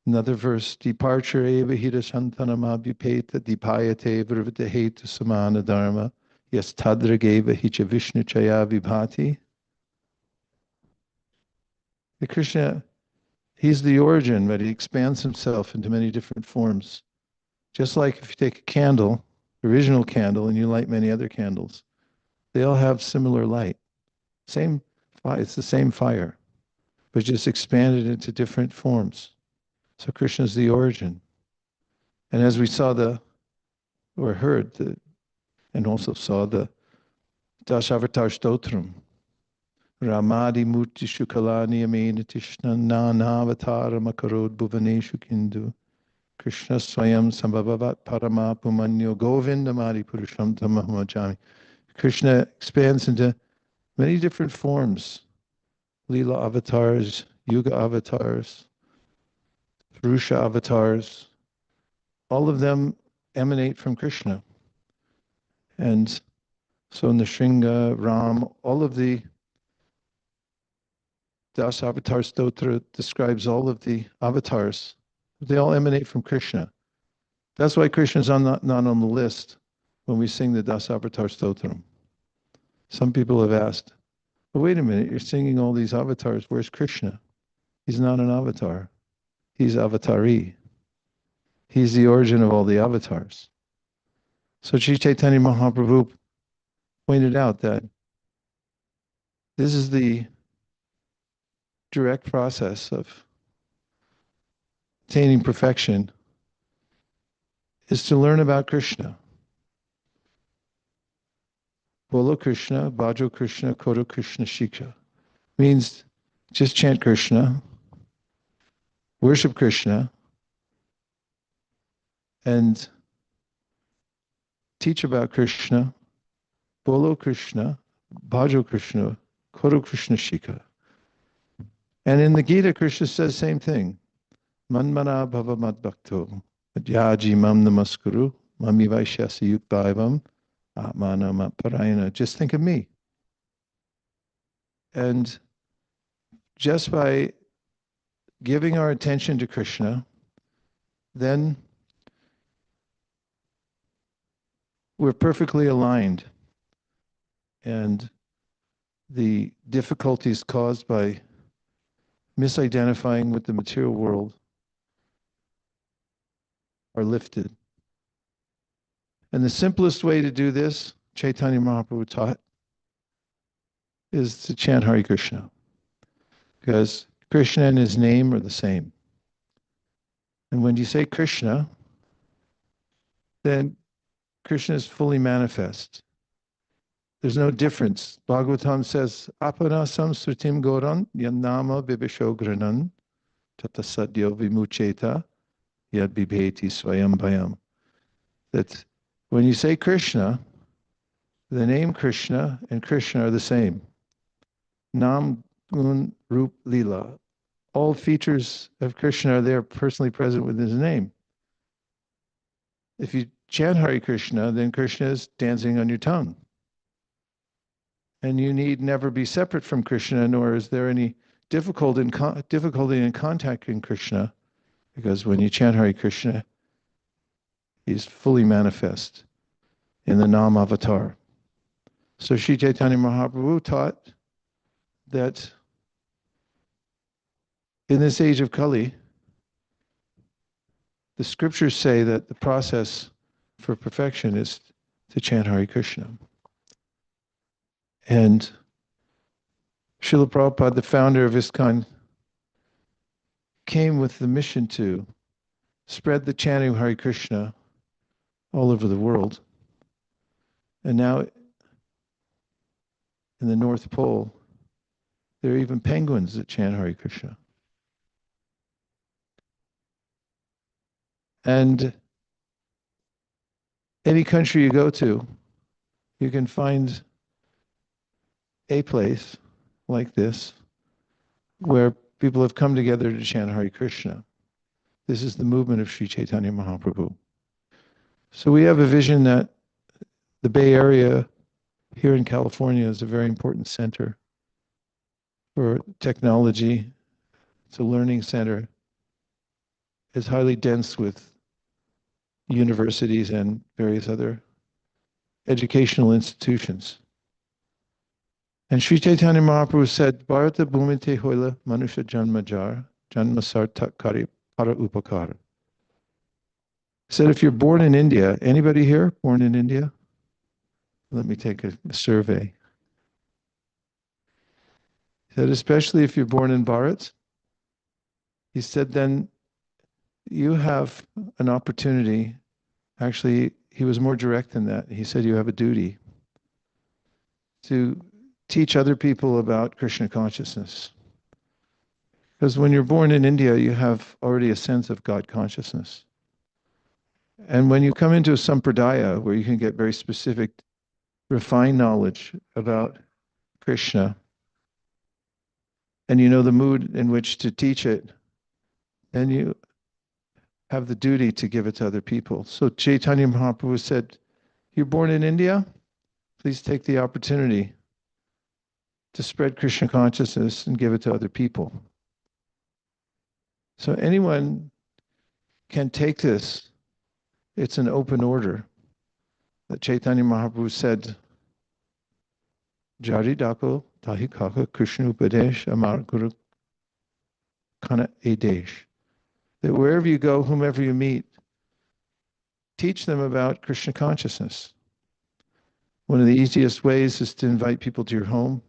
another verse, Departure eva hita santanamabhyupeta dipayate vrvita heta samana dharma yas tadrageva hicha vishnu chaya vibhati. The Krishna, he's the origin, but he expands himself into many different forms. Just like if you take a candle, original candle, and you light many other candles, they all have similar light. Same fire, it's the same fire, but just expanded into different forms. So Krishna is the origin. And as we saw or heard, and also saw the Dasavatar Stotram, Ramadi Murti Shukalani Amena Tishna Nanavatar Makarod Bhuvaneshu Kindu Krishna Swayam Sambhavat Parama Pumanyo Govindamadi Purusham Tamahmajami. Krishna expands into many different forms, Leela avatars, Yuga avatars, Purusha avatars. All of them emanate from Krishna. And so Nrsinga, Ram, all of the Dasavatar Stotra describes all of the avatars. They all emanate from Krishna. That's why Krishna's not on the list when we sing the Dasavatar Stotram. Some people have asked, but wait a minute, you're singing all these avatars, where's Krishna? He's not an avatar. He's avatari. He's the origin of all the avatars. So Sri Chaitanya Mahaprabhu pointed out that this is the direct process of attaining perfection, is to learn about Krishna. Bolo Krishna, Bhajo Krishna, Koto Krishna Shiksha. Means just chant Krishna, worship Krishna, and teach about Krishna, Bolo Krishna, Bhajo Krishna, Koro Krishna Shika. And in the Gita, Krishna says the same thing. Manmana bhava madbhakto, adyaji mam namaskuru, mami vaishyasi yukbhaivam, atmana matparayana. Just think of me. And just by giving our attention to Krishna, then we're perfectly aligned. And the difficulties caused by misidentifying with the material world are lifted. And the simplest way to do this, Chaitanya Mahaprabhu taught, is to chant Hare Krishna. Because Krishna and his name are the same. And when you say Krishna, then Krishna is fully manifest. There's no difference. Bhagavatam says, Apana samsrutim goran yanama vibhishogranan tata sadyo vimucheta yad bibheti swayam bhayam. That when you say Krishna, the name Krishna and Krishna are the same. Nam, Gun, Rup, Lila. All features of Krishna are there personally present with his name. If you chant Hare Krishna, then Krishna is dancing on your tongue. And you need never be separate from Krishna, nor is there any difficulty in contacting Krishna, because when you chant Hare Krishna, he's fully manifest in the Nam avatar. So Sri Chaitanya Mahaprabhu taught that in this age of Kali, the scriptures say that the process for perfection is to chant Hare Krishna. And Srila Prabhupada, the founder of ISKCON, came with the mission to spread the chanting of Hare Krishna all over the world. And now in the North Pole, there are even penguins that chant Hare Krishna. And any country you go to, you can find a place like this where people have come together to chant Hare Krishna. This is the movement of Sri Chaitanya Mahaprabhu. So we have a vision that the Bay Area here in California is a very important center for technology. It's a learning center. It's highly dense with universities and various other educational institutions. And Sri Chaitanya Mahaprabhu said, Bharata bhumite hoila manusha janmajar, janma sartakari para upakara. He said, if you're born in India, anybody here born in India? Let me take a survey. He said, especially if you're born in Bharat, he said, then you have an opportunity. Actually, he was more direct than that. He said, you have a duty to teach other people about Krishna consciousness. Because when you're born in India, you have already a sense of God consciousness. And when you come into a sampradaya, where you can get very specific, refined knowledge about Krishna, and you know the mood in which to teach it, then you have the duty to give it to other people. So Chaitanya Mahaprabhu said, you're born in India, please take the opportunity to spread Krishna consciousness and give it to other people. So anyone can take this. It's an open order. That Chaitanya Mahaprabhu said, Jari Dako Tahi Kaka Krishna Upadesh Amar Guru Kana Edesh. That wherever you go, whomever you meet, teach them about Krishna consciousness. One of the easiest ways is to invite people to your home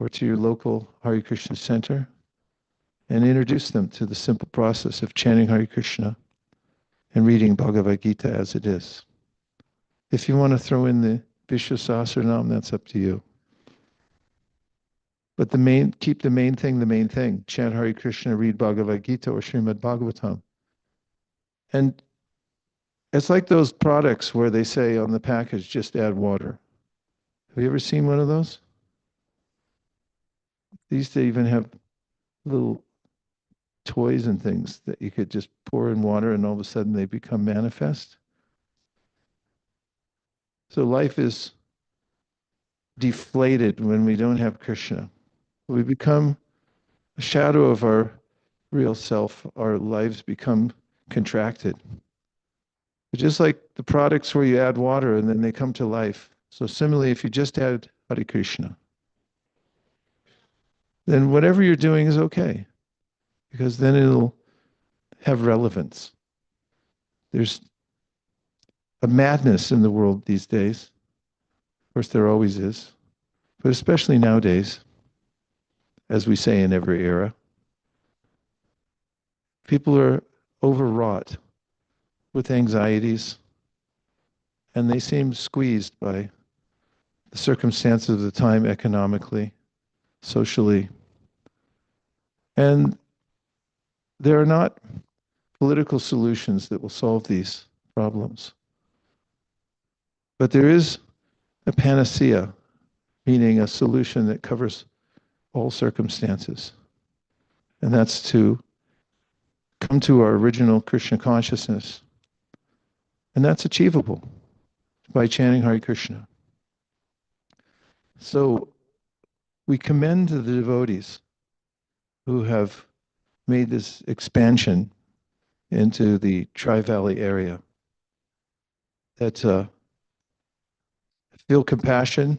or to your local Hare Krishna center and introduce them to the simple process of chanting Hare Krishna and reading Bhagavad Gita as it is. If you want to throw in the Vishnu Sahasranam, that's up to you. But keep the main thing. Chant Hare Krishna, read Bhagavad Gita or Srimad Bhagavatam. And It's like those products where they say on the package, just add water. Have you ever seen one of those? They used to even have little toys and things that you could just pour in water and all of a sudden they become manifest. So life is deflated when we don't have Krishna. We become a shadow of our real self. Our lives become contracted. Just like the products where you add water and then they come to life. So similarly, if you just add Hare Krishna, then whatever you're doing is okay, because then it'll have relevance. There's a madness in the world these days. Of course, there always is, but especially nowadays, as we say in every era. People are overwrought with anxieties, and they seem squeezed by the circumstances of the time economically, socially. And there are not political solutions that will solve these problems. But there is a panacea, meaning a solution that covers all circumstances. And that's to come to our original Krishna consciousness. And that's achievable by chanting Hare Krishna. So we commend to the devotees who have made this expansion into the Tri-Valley area, that feel compassion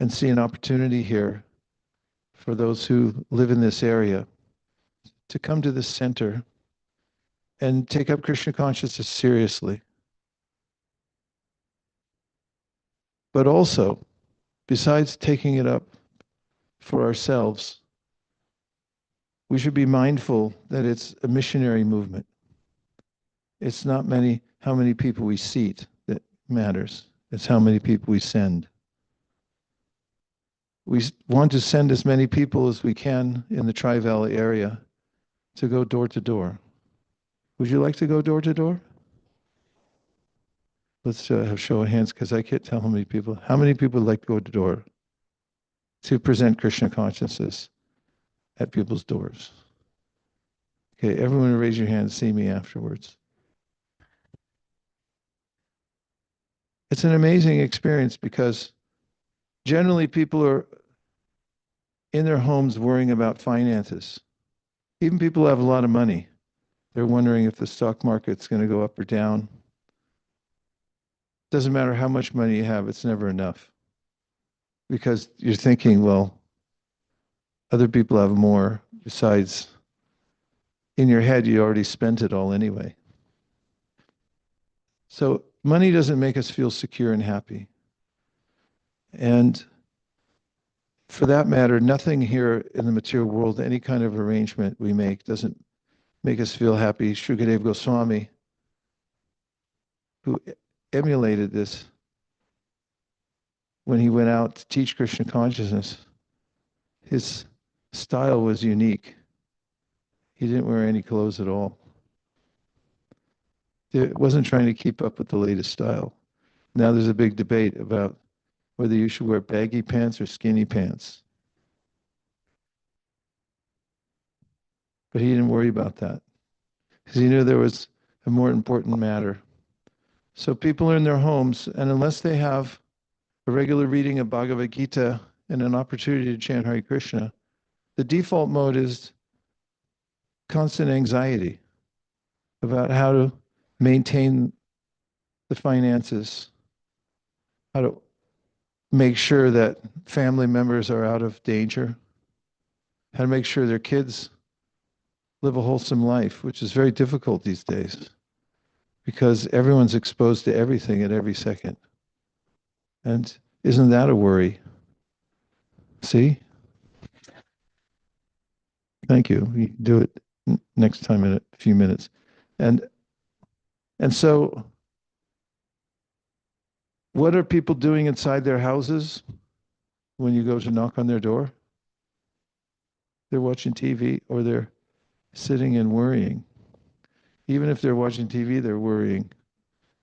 and see an opportunity here for those who live in this area to come to this center and take up Krishna consciousness seriously. But also, besides taking it up for ourselves, we should be mindful that it's a missionary movement. It's not how many people we seat that matters. It's how many people we send. We want to send as many people as we can in the Tri-Valley area to go door to door. Would you like to go door to door? Let's have a show of hands, because I can't tell how many people. How many people would like to go to door to present Krishna consciousness at people's doors? Okay, everyone raise your hand, see me afterwards. It's an amazing experience, because generally people are in their homes worrying about finances. Even people who have a lot of money, they're wondering if the stock market's going to go up or down. Doesn't matter how much money you have, it's never enough. Because you're thinking, well, other people have more. Besides, in your head, you already spent it all anyway. So money doesn't make us feel secure and happy. And for that matter, nothing here in the material world, any kind of arrangement we make, doesn't make us feel happy. Shukadev Goswami, who emulated this when he went out to teach Krishna consciousness, his style was unique. He didn't wear any clothes at all. He wasn't trying to keep up with the latest style. Now there's a big debate about whether you should wear baggy pants or skinny pants. But he didn't worry about that, because he knew there was a more important matter. So people are in their homes, and unless they have a regular reading of Bhagavad Gita and an opportunity to chant Hare Krishna, the default mode is constant anxiety about how to maintain the finances, how to make sure that family members are out of danger, how to make sure their kids live a wholesome life, which is very difficult these days, because everyone's exposed to everything at every second. And isn't that a worry? See? Thank you. We can do it next time in a few minutes. And so what are people doing inside their houses when you go to knock on their door? They're watching TV, or they're sitting and worrying. Even if they're watching TV, they're worrying.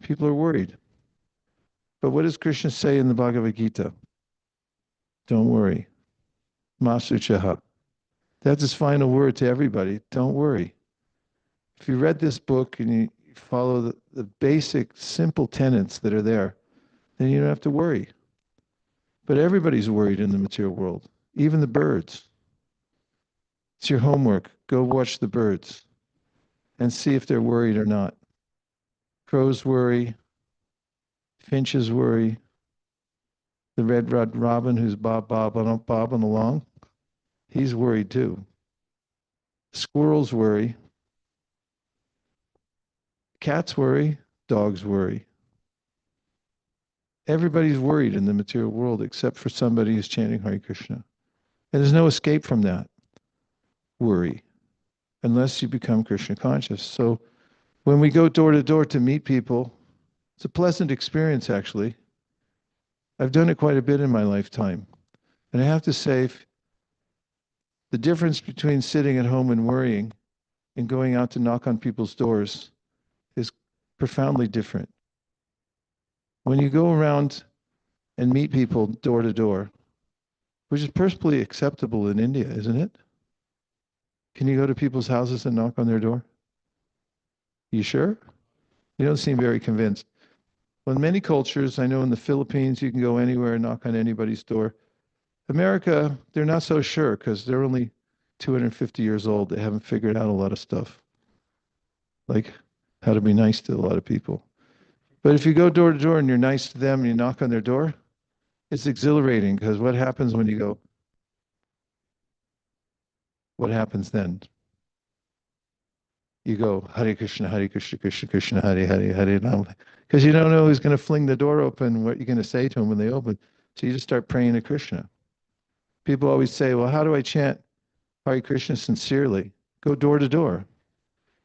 People are worried. But what does Krishna say in the Bhagavad Gita? Don't worry. Masuchaha. That's his final word to everybody. Don't worry. If you read this book and you follow the basic, simple tenets that are there, then you don't have to worry. But everybody's worried in the material world, even the birds. It's your homework. Go watch the birds and see if they're worried or not. Crows worry. Finches worry. The red-rudded robin who's bobbing along, he's worried too. Squirrels worry. Cats worry. Dogs worry. Everybody's worried in the material world except for somebody who's chanting Hare Krishna. And there's no escape from that worry unless you become Krishna conscious. So when we go door to door to meet people, it's a pleasant experience actually. I've done it quite a bit in my lifetime. And I have to say, the difference between sitting at home and worrying and going out to knock on people's doors is profoundly different. When you go around and meet people door to door, which is perfectly acceptable in India, isn't it? Can you go to people's houses and knock on their door? You sure? You don't seem very convinced. Well, in many cultures, I know in the Philippines, you can go anywhere and knock on anybody's door. America, they're not so sure because they're only 250 years old. They haven't figured out a lot of stuff, like how to be nice to a lot of people. But if you go door to door and you're nice to them and you knock on their door, it's exhilarating because what happens when you go? What happens then? You go, Hare Krishna, Krishna Krishna, Hare Hare, Hare Rama. Because you don't know who's going to fling the door open, what you're going to say to them when they open. So you just start praying to Krishna. People always say, well, how do I chant Hare Krishna sincerely? Go door to door.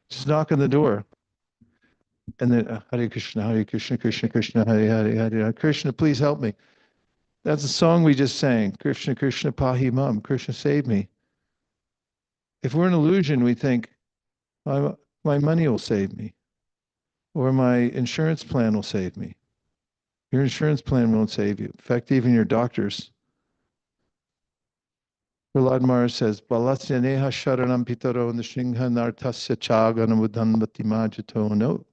Just knock on the door. And then Hare Krishna, Krishna Krishna, Hare Hare, Hare Krishna, please help me. That's a song we just sang. Krishna, Krishna, Pahi Mam. Krishna, save me. If we're an illusion, we think, my money will save me. Or my insurance plan will save me. Your insurance plan won't save you. In fact, even your doctors. Prahlad Maharaj says, Balasya neha sharanam pitaro nishingha nartasya chaganamudhan batimajato no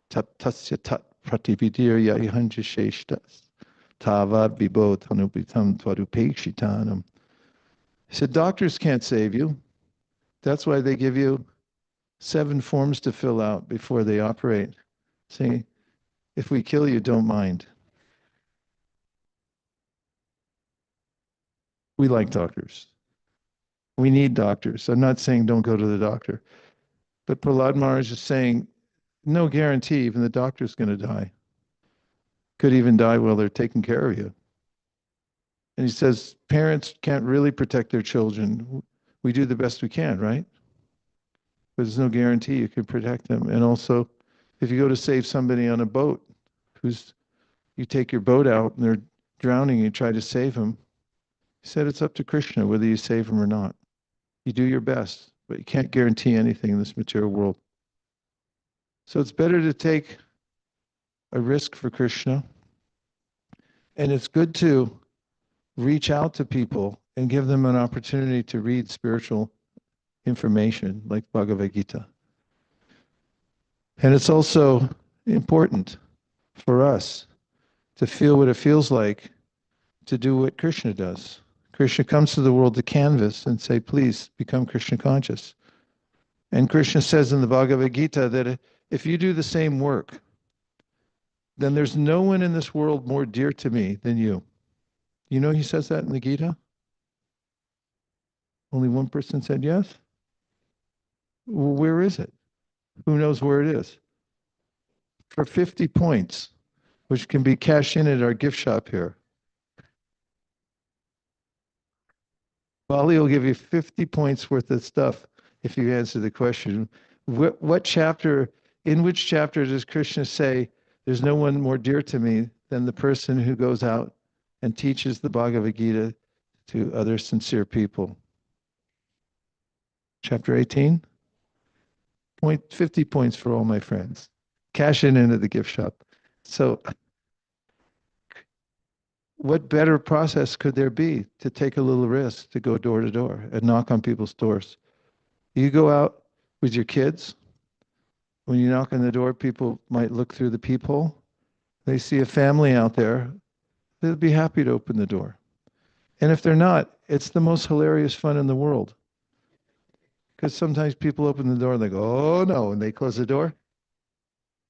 tattasya tat pratividirya ihanja sheshtas tavad bibo tanupitam tvarupekshitanam. He said, doctors can't save you. That's why they give you 7 forms to fill out before they operate. Saying, if we kill you, don't mind. We like doctors. We need doctors. I'm not saying don't go to the doctor. But Prahlad Maharaj is saying, no guarantee, even the doctor's going to die. Could even die while they're taking care of you. And he says, parents can't really protect their children. We do the best we can, right? But there's no guarantee you can protect them. And also, if you go to save somebody on a boat, you take your boat out and they're drowning, you try to save them. He said it's up to Krishna whether you save them or not. You do your best, but you can't guarantee anything in this material world. So it's better to take a risk for Krishna. And it's good to reach out to people and give them an opportunity to read spiritual information like Bhagavad Gita. And it's also important for us to feel what it feels like to do what Krishna does. Krishna comes to the world to canvas and say, please become Krishna conscious. And Krishna says in the Bhagavad Gita that if you do the same work, then there's no one in this world more dear to me than you. You know he says that in the Gita? Only one person said yes? Well, where is it? Who knows where it is? For 50 points, which can be cashed in at our gift shop here. Bali will give you 50 points worth of stuff if you answer the question. What chapter, in which chapter does Krishna say, there's no one more dear to me than the person who goes out and teaches the Bhagavad Gita to other sincere people? Chapter 18? 50 points for all my friends. Cash in into the gift shop. So what better process could there be to take a little risk to go door to door and knock on people's doors? You go out with your kids. When you knock on the door, people might look through the peephole. They see a family out there. They'll be happy to open the door. And if they're not, it's the most hilarious fun in the world. Because sometimes people open the door and they go, oh no, and they close the door.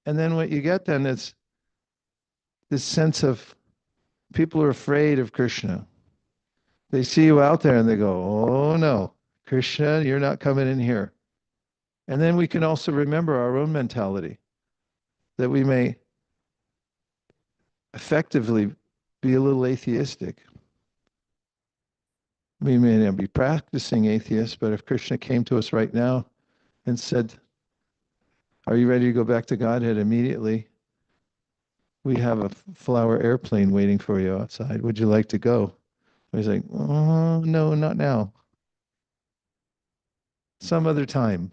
And then what you get then is this sense of people are afraid of Krishna. They see you out there and they go, oh no, Krishna, you're not coming in here. And then we can also remember our own mentality, that we may effectively be a little atheistic. We may not be practicing atheists, but if Krishna came to us right now and said, are you ready to go back to Godhead immediately? We have a flower airplane waiting for you outside. Would you like to go? He's like, oh, no, not now. Some other time.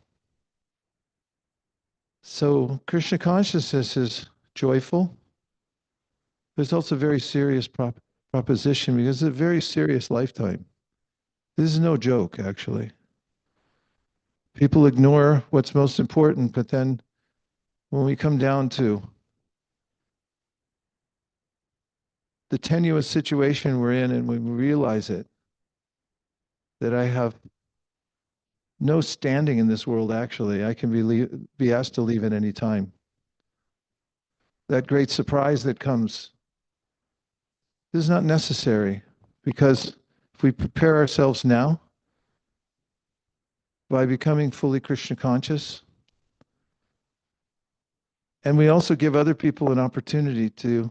So Krishna consciousness is joyful. It's also a very serious proposition because it's a very serious lifetime. This is no joke, actually. People ignore what's most important, but then when we come down to the tenuous situation we're in and we realize it, that I have no standing in this world, actually. I can be asked to leave at any time. That great surprise that comes is not necessary, because if we prepare ourselves now by becoming fully Krishna conscious, and we also give other people an opportunity to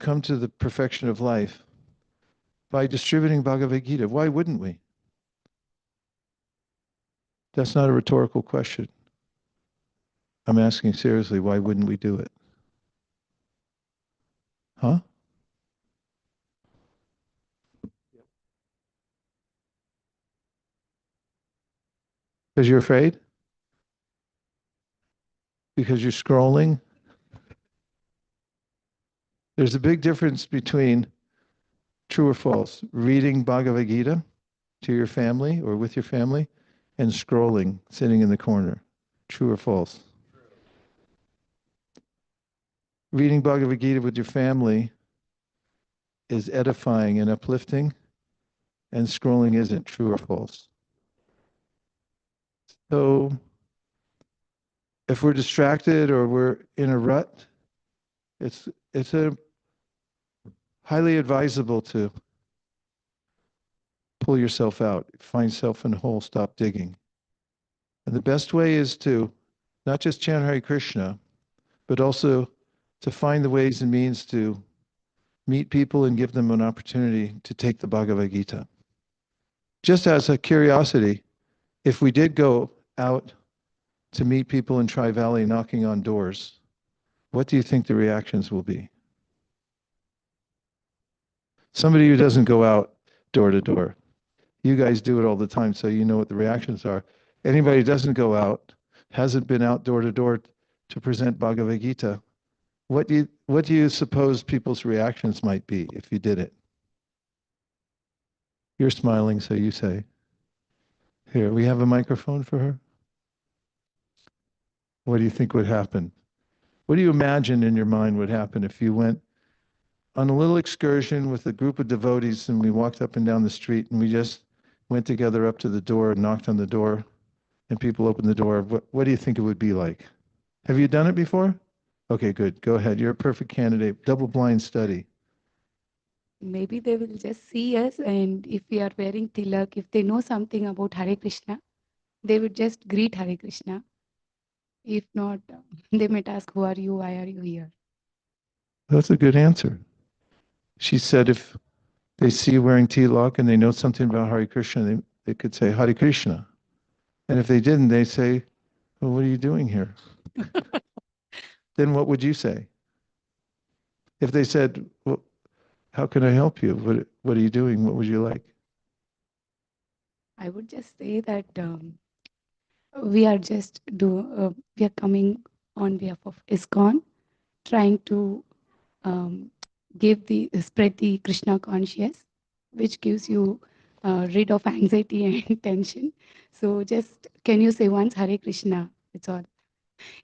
come to the perfection of life by distributing Bhagavad Gita. Why wouldn't we? That's not a rhetorical question. I'm asking seriously, why wouldn't we do it? Huh? Because you're afraid? Because you're scrolling? There's a big difference between, true or false, reading Bhagavad Gita to your family or with your family and scrolling, sitting in the corner. True or false? Reading Bhagavad Gita with your family is edifying and uplifting, and scrolling isn't. True or false? So if we're distracted or we're in a rut, it's a highly advisable to pull yourself out, find self in a hole, stop digging. And the best way is to not just chant Hare Krishna, but also to find the ways and means to meet people and give them an opportunity to take the Bhagavad Gita. Just as a curiosity, if we did go out to meet people in Tri-Valley knocking on doors, what do you think the reactions will be? Somebody who doesn't go out door to door. You guys do it all the time, so you know what the reactions are. Anybody who doesn't go out, hasn't been out door to door to present Bhagavad Gita, what do you suppose people's reactions might be if you did it? You're smiling, so you say. Here, we have a microphone for her. What do you think would happen? What do you imagine in your mind would happen if you went on a little excursion with a group of devotees and we walked up and down the street and we just went together up to the door and knocked on the door and people opened the door? What do you think it would be like? Have you done it before? Okay, good. Go ahead. You're a perfect candidate. Double-blind study. Maybe they will just see us, and if we are wearing tilak, if they know something about Hare Krishna, they would just greet Hare Krishna. If not, they might ask, who are you? Why are you here? That's a good answer. She said if they see you wearing tilak and they know something about Hare Krishna, they could say Hare Krishna. And if they didn't, they say, well, what are you doing here? Then what would you say? If they said, well, how can I help you? What are you doing? What would you like? I would just say that we are just we are coming on behalf of ISKCON trying to spread the Krishna conscious, which gives you rid of anxiety and tension. So just can you say once Hare Krishna? It's all.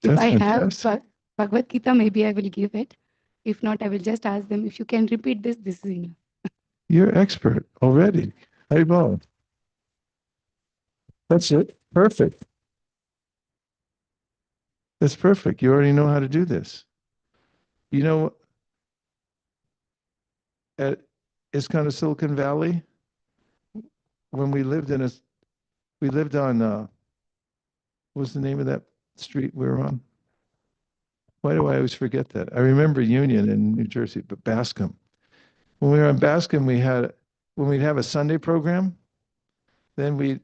If That's I have fantastic. Bhagavad Gita, maybe I will give it. If not, I will just ask them if you can repeat this. This is enough. You're expert already. Haribol. That's it. Perfect. That's perfect. You already know how to do this. You know, at ISKCON of Silicon Valley, when we lived on, what was the name of that street we were on? Why do I always forget that? I remember Union in New Jersey, but Bascom. When we were on Bascom, when we'd have a Sunday program, then we'd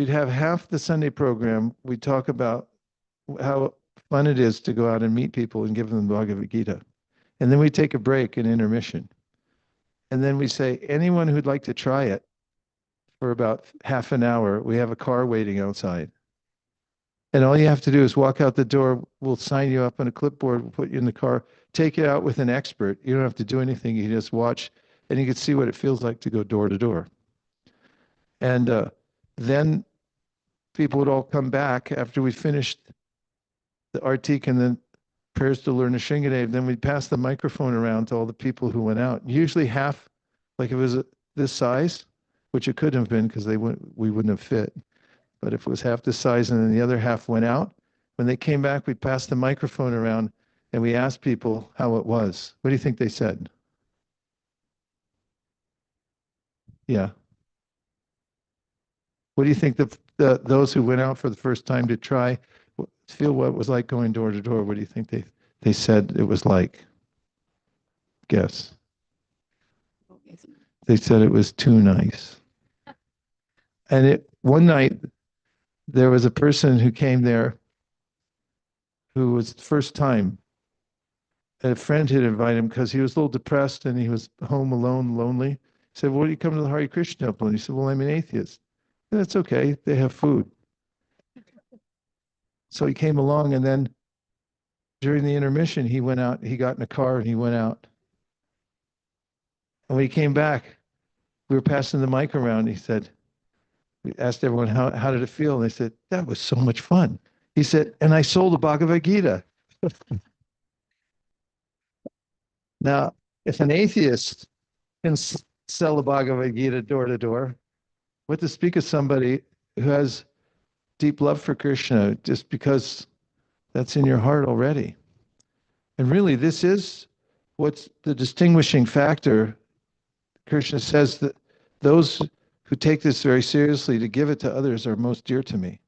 have half the Sunday program, we'd talk about how fun it is to go out and meet people and give them the Bhagavad Gita. And then we take a break, an intermission. And then we say, anyone who'd like to try it for about half an hour, we have a car waiting outside. And all you have to do is walk out the door. We'll sign you up on a clipboard. We'll put you in the car, take you out with an expert. You don't have to do anything. You just watch, and you can see what it feels like to go door to door. And then people would all come back after we finished the Artik and then prayers to learn a Shingadev. Then we'd pass the microphone around to all the people who went out. Usually half, like it was this size, which it couldn't have been because we wouldn't have fit. But if it was half the size and then the other half went out, when they came back, we passed the microphone around and we asked people how it was. What do you think they said? Yeah. What do you think those who went out for the first time to try, feel what it was like going door to door? What do you think they said it was like? Guess. They said it was too nice. And one night, there was a person who came there who was first time. A friend had invited him because he was a little depressed and he was home alone, lonely. He said, well, do you come to the Hare Krishna temple? And he said, well, I'm an atheist. And that's okay. They have food. So he came along, and then during the intermission, he went out, he got in a car and he went out. And when he came back, we were passing the mic around. He said, we asked everyone, how did it feel? And they said, that was so much fun. He said, and I sold the Bhagavad Gita. Now, if an atheist can sell the Bhagavad Gita door to door, what to speak of somebody who has deep love for Krishna just because that's in your heart already. And really, this is what's the distinguishing factor. Krishna says that those who take this very seriously to give it to others are most dear to me.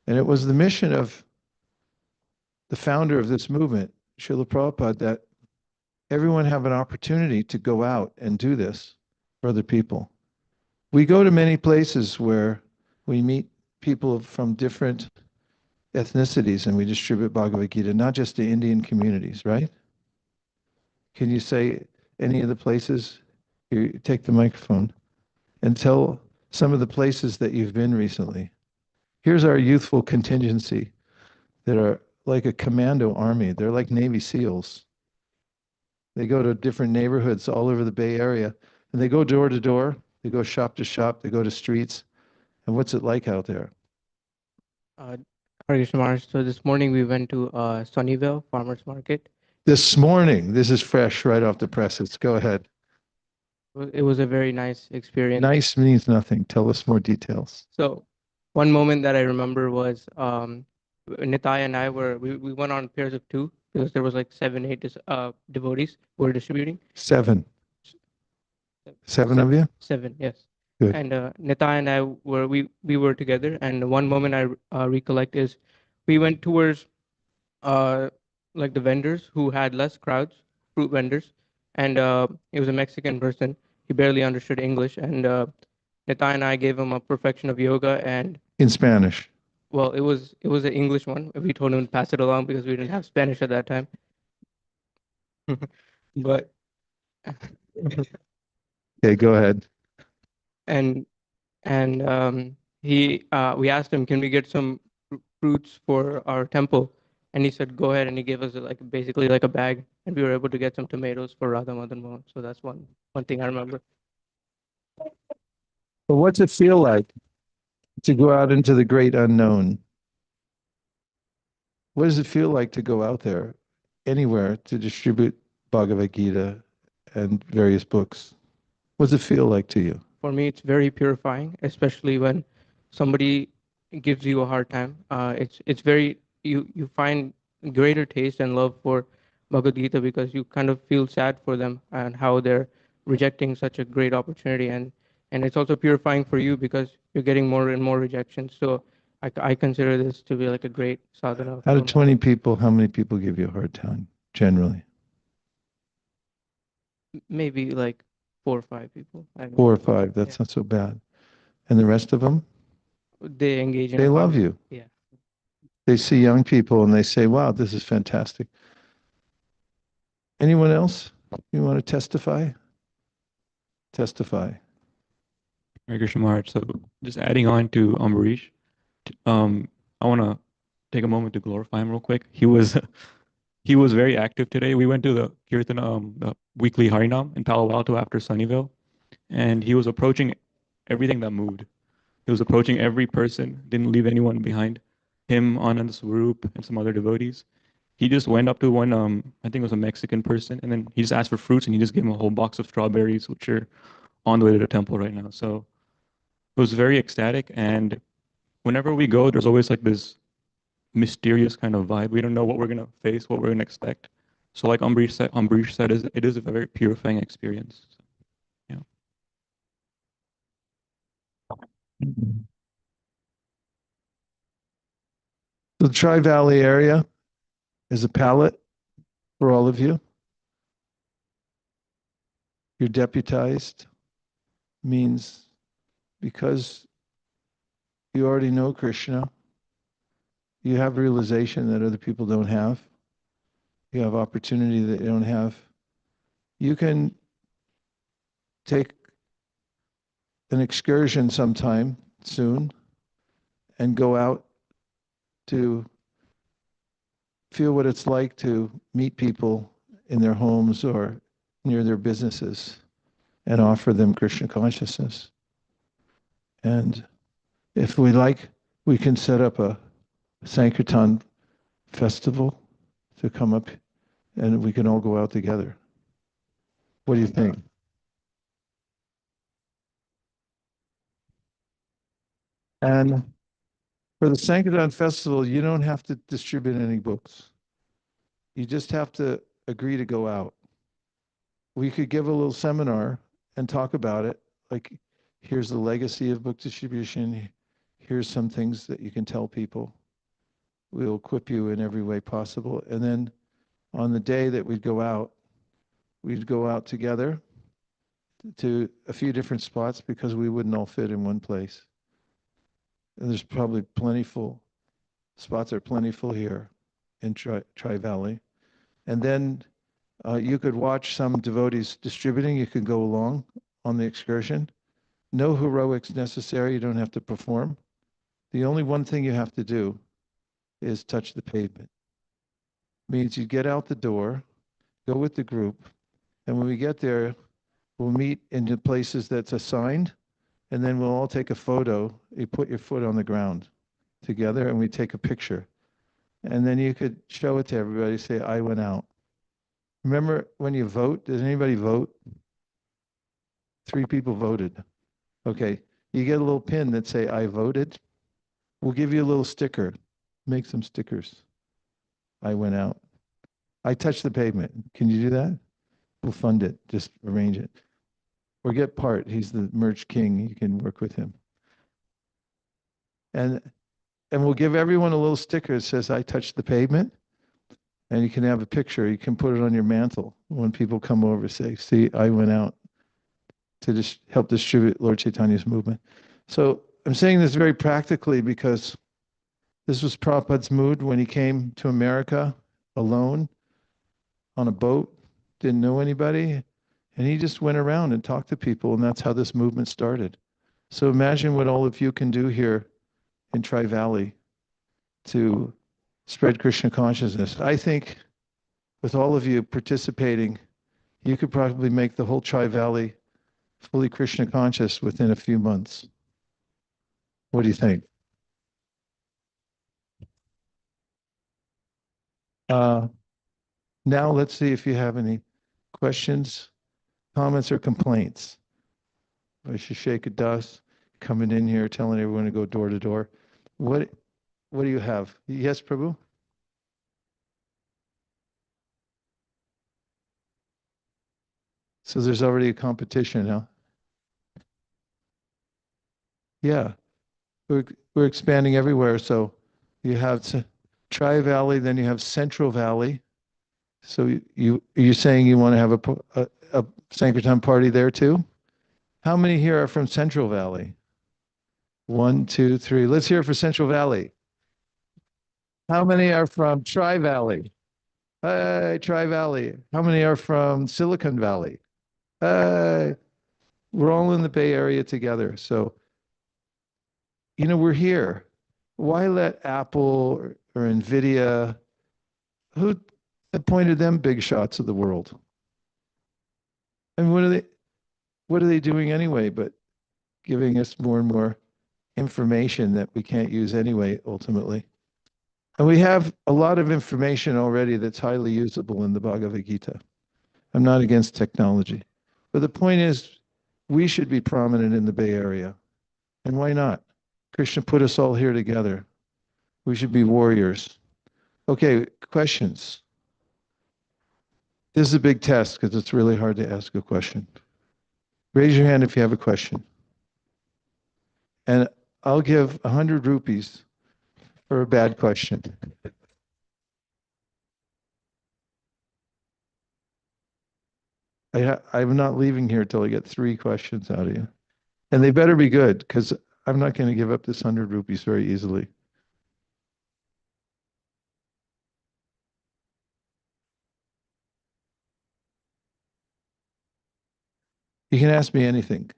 And it was the mission of the founder of this movement, Srila Prabhupada, that everyone have an opportunity to go out and do this for other people. We go to many places where we meet people from different ethnicities and we distribute Bhagavad Gita, not just to Indian communities, right? Can you say any of the places? Here, take the microphone and tell some of the places that you've been recently. Here's our youthful contingency that are like a commando army. They're like Navy SEALs. They go to different neighborhoods all over the Bay Area, and they go door to door. They go shop to shop. They go to streets. And what's it like out there? Hare Krishna Maharaj. So this morning we went to Sunnyvale Farmers Market. This morning, this is fresh right off the presses. Go ahead. It was a very nice experience. Nice means nothing. Tell us more details. So one moment that I remember was Nitai and I we went on pairs of two because there was like 7, 8 devotees who were distributing. Seven of you? 7, yes. Good. And Nitai and I we were together. And one moment I recollect is we went towards like the vendors who had less crowds, fruit vendors, and it was a Mexican person. He barely understood English, and Nitai and I gave him a perfection of yoga, and In Spanish. well, it was an English one. We told him to pass it along because we didn't have Spanish at that time. But Okay, go ahead. and we asked him, can we get some fruits for our temple? and he said, "Go ahead," and he gave us like basically like a bag, and we were able to get some tomatoes for Radha Madan Mohan. So that's one thing I remember. But what's it feel like to go out into the great unknown? What does it feel like to go out there, anywhere, to distribute Bhagavad Gita and various books? What does it feel like to you? For me, it's very purifying, especially when somebody gives you a hard time. It's very you find greater taste and love for Bhagavad Gita because you kind of feel sad for them and how they're rejecting such a great opportunity, and it's also purifying for you because you're getting more and more rejections. So I consider this to be like a great sadhana. Out of 20 people, how many people give you a hard time, generally? Maybe like 4 or 5 people. I don't know. 4 or 5, that's not so bad. And the rest of them, They engage in. they a love conversation. you. Yeah. They see young people and they say, wow, this is fantastic. Anyone else? You want to testify? Testify. Hare Krishna Maharaj. So just adding on to Ambarish, I want to take a moment to glorify him real quick. He was very active today. We went to the Kirtan, the weekly Harinam in Palo Alto after Sunnyvale, and he was approaching everything that moved. He was approaching every person, didn't leave anyone behind. Him, Anand Swarup, and some other devotees. He just went up to one, I think it was a Mexican person, and then he just asked for fruits, and he just gave him a whole box of strawberries, which are on the way to the temple right now. So it was very ecstatic, and whenever we go, there's always like this mysterious kind of vibe. We don't know what we're gonna face, what we're gonna expect. So like Ambarish said, it is a very purifying experience. So, yeah. The Tri-Valley area is a palette for all of you. You're deputized, means because you already know Krishna, you have realization that other people don't have. You have opportunity that you don't have. You can take an excursion sometime soon and go out to feel what it's like to meet people in their homes or near their businesses and offer them Krishna consciousness. And if we like, we can set up a Sankirtan festival to come up and we can all go out together. What do you think? And for the Sankirtan festival, you don't have to distribute any books. You just have to agree to go out. We could give a little seminar and talk about it. Like, here's the legacy of book distribution. Here's some things that you can tell people. We'll equip you in every way possible. And then on the day that we'd go out together to a few different spots because we wouldn't all fit in one place. And there's probably plentiful, spots are plentiful here in Tri-Valley. And then you could watch some devotees distributing. You could go along on the excursion. No heroics necessary. You don't have to perform. The only one thing you have to do is touch the pavement. Means you get out the door, go with the group, and when we get there, we'll meet in the places that's assigned, and then we'll all take a photo. You put your foot on the ground together, and we take a picture. And then you could show it to everybody, say, I went out. Remember when you vote, did anybody vote? 3 people voted. Okay, you get a little pin that say, I voted. We'll give you a little sticker. Make some stickers. I went out. I touched the pavement. Can you do that? We'll fund it. Just arrange it. Or get Part. He's the merch king. You can work with him. And we'll give everyone a little sticker that says, I touched the pavement. And you can have a picture. You can put it on your mantle. When people come over, say, see, I went out to just help distribute Lord Chaitanya's movement. So I'm saying this very practically because this was Prabhupada's mood when he came to America alone on a boat, didn't know anybody, and he just went around and talked to people, and that's how this movement started. So imagine what all of you can do here in Tri-Valley to spread Krishna consciousness. I think with all of you participating, you could probably make the whole Tri-Valley fully Krishna conscious within a few months. What do you think? Now let's see if you have any questions, comments, or complaints. Vaisesika Das coming in here telling everyone to go door to door. What do you have? Yes, Prabhu? So there's already a competition now. Yeah, we're expanding everywhere. So you have Tri-Valley, then you have Central Valley. So you're saying you want to have a Sankirtan party there too? How many here are from Central Valley? 1, 2, 3. Let's hear it for Central Valley. How many are from Tri-Valley? Hey, Tri-Valley. How many are from Silicon Valley? Hey, we're all in the Bay Area together. So, we're here. Why let Apple or NVIDIA, who appointed them big shots of the world? And what are they doing anyway but giving us more and more information that we can't use anyway, ultimately? And we have a lot of information already that's highly usable in the Bhagavad Gita. I'm not against technology. But the point is, we should be prominent in the Bay Area. And why not? Krishna put us all here together. We should be warriors. Okay, questions? This is a big test because it's really hard to ask a question. Raise your hand if you have a question. And I'll give 100 rupees for a bad question. I'm not leaving here till I get 3 questions out of you. And they better be good, because I'm not going to give up this 100 rupees very easily. You can ask me anything.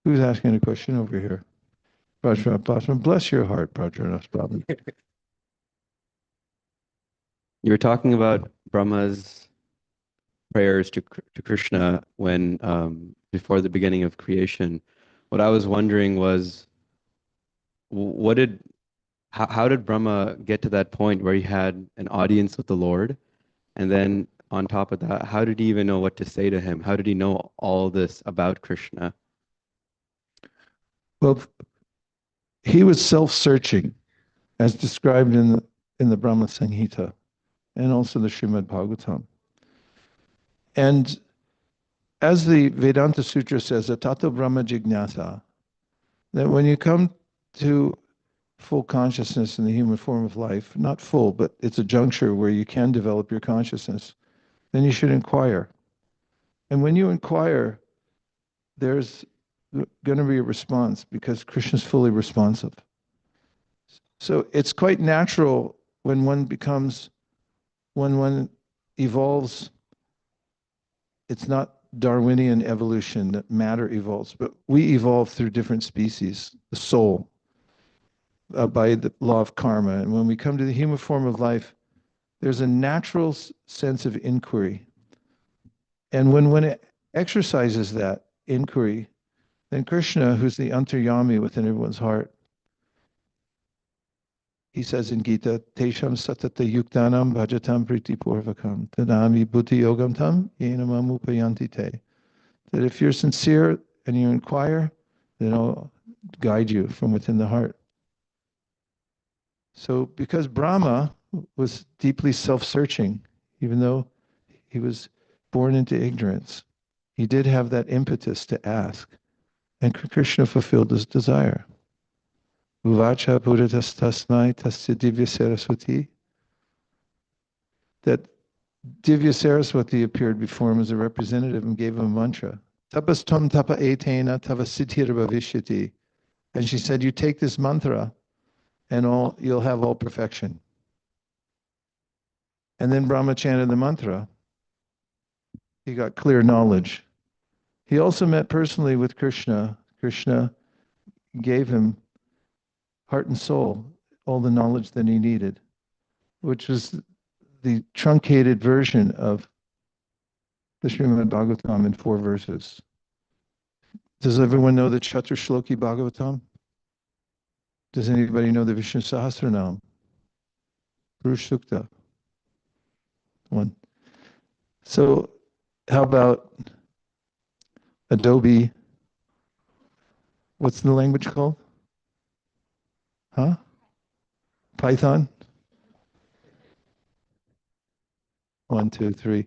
Who's asking a question over here? Prajnath, bless your heart, Prajnath Prabhu. You were talking about Brahma's prayers to Krishna when before the beginning of creation. What I was wondering was, how did Brahma get to that point where he had an audience with the Lord, and then on top of that, how did he even know what to say to him? How did he know all this about Krishna? Well, he was self-searching, as described in the Brahma Samhita and also the Srimad Bhagavatam. And as the Vedanta Sutra says, Atato Brahma Jignasa, that when you come to full consciousness in the human form of life, not full, but it's a juncture where you can develop your consciousness, then you should inquire. And when you inquire, there's going to be a response, because Krishna's fully responsive. So it's quite natural when one evolves. It's not Darwinian evolution that matter evolves, but we evolve through different species, the soul, by the law of karma. And when we come to the human form of life, there's a natural sense of inquiry. And when one exercises that inquiry, then Krishna, who's the antaryami within everyone's heart, he says in Gita, Tesham satata yuktanam bhajatam priti purvakam tadami buddhi yogam tam yena mamupayanti te. That if you're sincere and you inquire, then I'll guide you from within the heart. So because Brahma was deeply self-searching, even though he was born into ignorance, he did have that impetus to ask. And Krishna fulfilled his desire. Uvacha Buddhatas Tasmai Tasya Divya Saraswati. That Divya Saraswati appeared before him as a representative and gave him a mantra. Tapas tam tapa etena tava siddhir bhavishyati. And she said, you take this mantra and you'll have all perfection. And then Brahma chanted the mantra. He got clear knowledge. He also met personally with Krishna. Krishna gave him heart and soul all the knowledge that he needed. which was the truncated version of the Srimad Bhagavatam in 4 verses. Does everyone know the Chaturshloki Bhagavatam? Does anybody know the Vishnu Sahasranam? Purush Sukta. 1. So how about Adobe? What's the language called? Huh? Python? 1, 2, 3.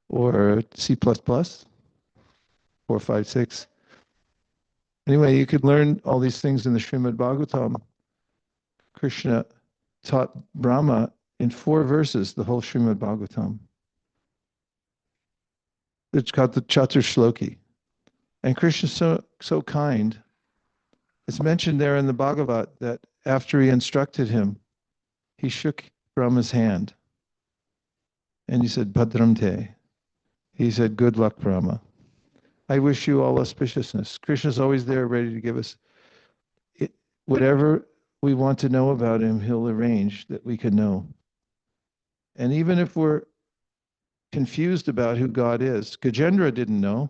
Or C++? 4, 5, 6. Anyway, you could learn all these things in the Srimad Bhagavatam. Krishna taught Brahma in 4 verses, the whole Srimad Bhagavatam. It's called the Chaturshloki. And Krishna's so kind. It's mentioned there in the Bhagavat that after he instructed him, he shook Brahma's hand. And he said, Bhadram te. He said, good luck, Brahma. I wish you all auspiciousness. Krishna's always there ready to give us whatever we want to know about him, he'll arrange that we can know. And even if we're confused about who God is, Gajendra didn't know.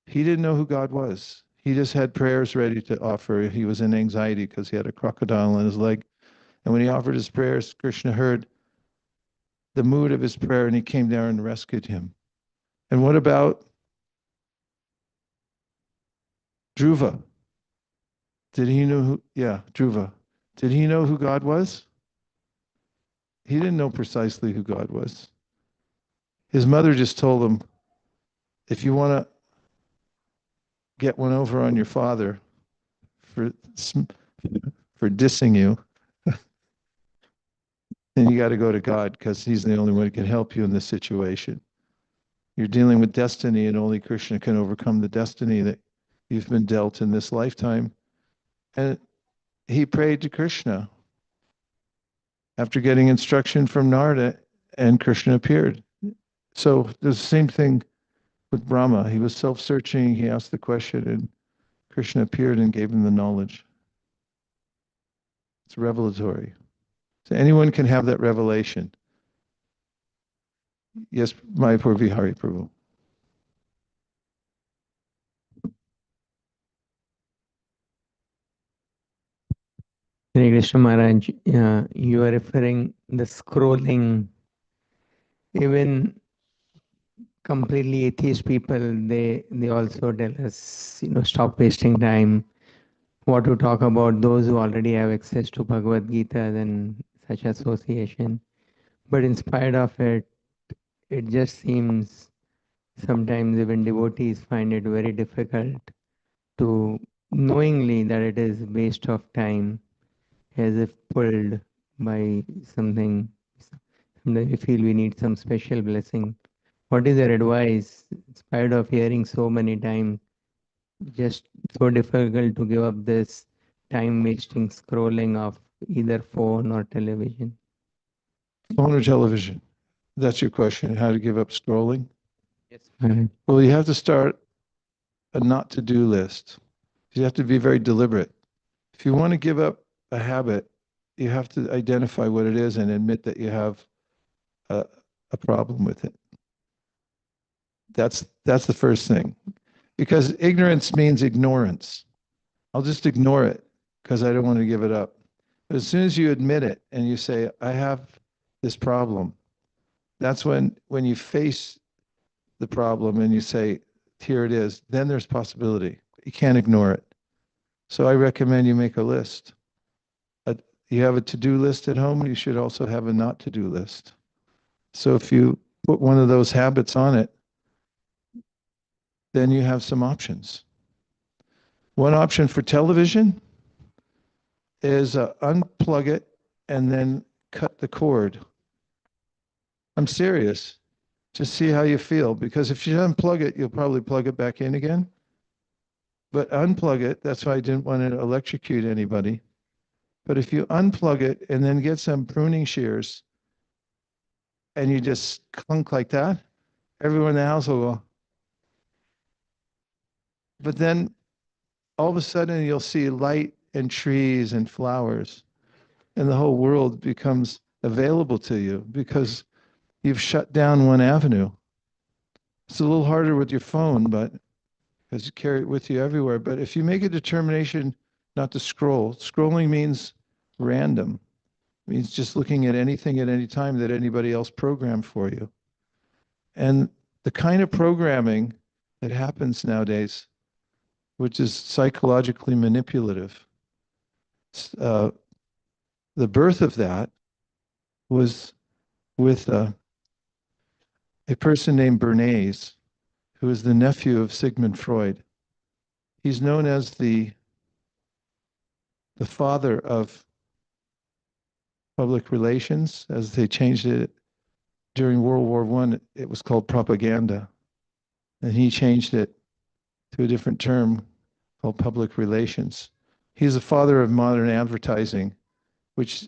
He didn't know who God was. He just had prayers ready to offer. He was in anxiety because he had a crocodile in his leg. And when he offered his prayers, Krishna heard the mood of his prayer and he came down and rescued him. And what about Dhruva? Did he know who? Yeah, Dhruva. Did he know who God was? He didn't know precisely who God was. His mother just told him, if you want to get one over on your father for dissing you, then you got to go to God because he's the only one who can help you in this situation. You're dealing with destiny and only Krishna can overcome the destiny that you've been dealt in this lifetime. And he prayed to Krishna after getting instruction from Narada, and Krishna appeared. So the same thing with Brahma. He was self-searching. He asked the question and Krishna appeared and gave him the knowledge. It's revelatory. So anyone can have that revelation. Yes, Mayapur Vihari Prabhu. Hare Krishna Maharaj, you are referring the scrolling. Even completely atheist people, they also tell us, stop wasting time. What to talk about those who already have access to Bhagavad Gita and such association. But in spite of it, it just seems sometimes even devotees find it very difficult to knowingly that it is waste of time, as if pulled by something. Sometimes we feel we need some special blessing. What is your advice, in spite of hearing so many times, just so difficult to give up this time-wasting scrolling of either phone or television? Phone or television? That's your question, how to give up scrolling? Yes, Maharaj. Well, you have to start a not to-do list. You have to be very deliberate. If you want to give up a habit, you have to identify what it is and admit that you have a problem with it. That's the first thing. Because ignorance means ignorance. I'll just ignore it because I don't want to give it up. But as soon as you admit it and you say, I have this problem, that's when you face the problem and you say, here it is, then there's possibility. You can't ignore it. So I recommend you make a list. You have a to-do list at home, you should also have a not to-do list. So if you put one of those habits on it, then you have some options. One option for television is unplug it and then cut the cord. I'm serious. Just see how you feel, because if you unplug it, you'll probably plug it back in again. But unplug it, that's why I didn't want to electrocute anybody. But if you unplug it and then get some pruning shears and you just clunk like that, everyone in the house will go. But then all of a sudden you'll see light and trees and flowers, and the whole world becomes available to you because you've shut down one avenue. It's a little harder with your phone, but because you carry it with you everywhere. But if you make a determination not to scroll, scrolling means random. It means just looking at anything at any time that anybody else programmed for you. And the kind of programming that happens nowadays, which is psychologically manipulative, the birth of that was with a person named Bernays, who is the nephew of Sigmund Freud. He's known as the father of public relations, as they changed it during World War I. It was called propaganda, and he changed it to a different term called public relations. He's the father of modern advertising, which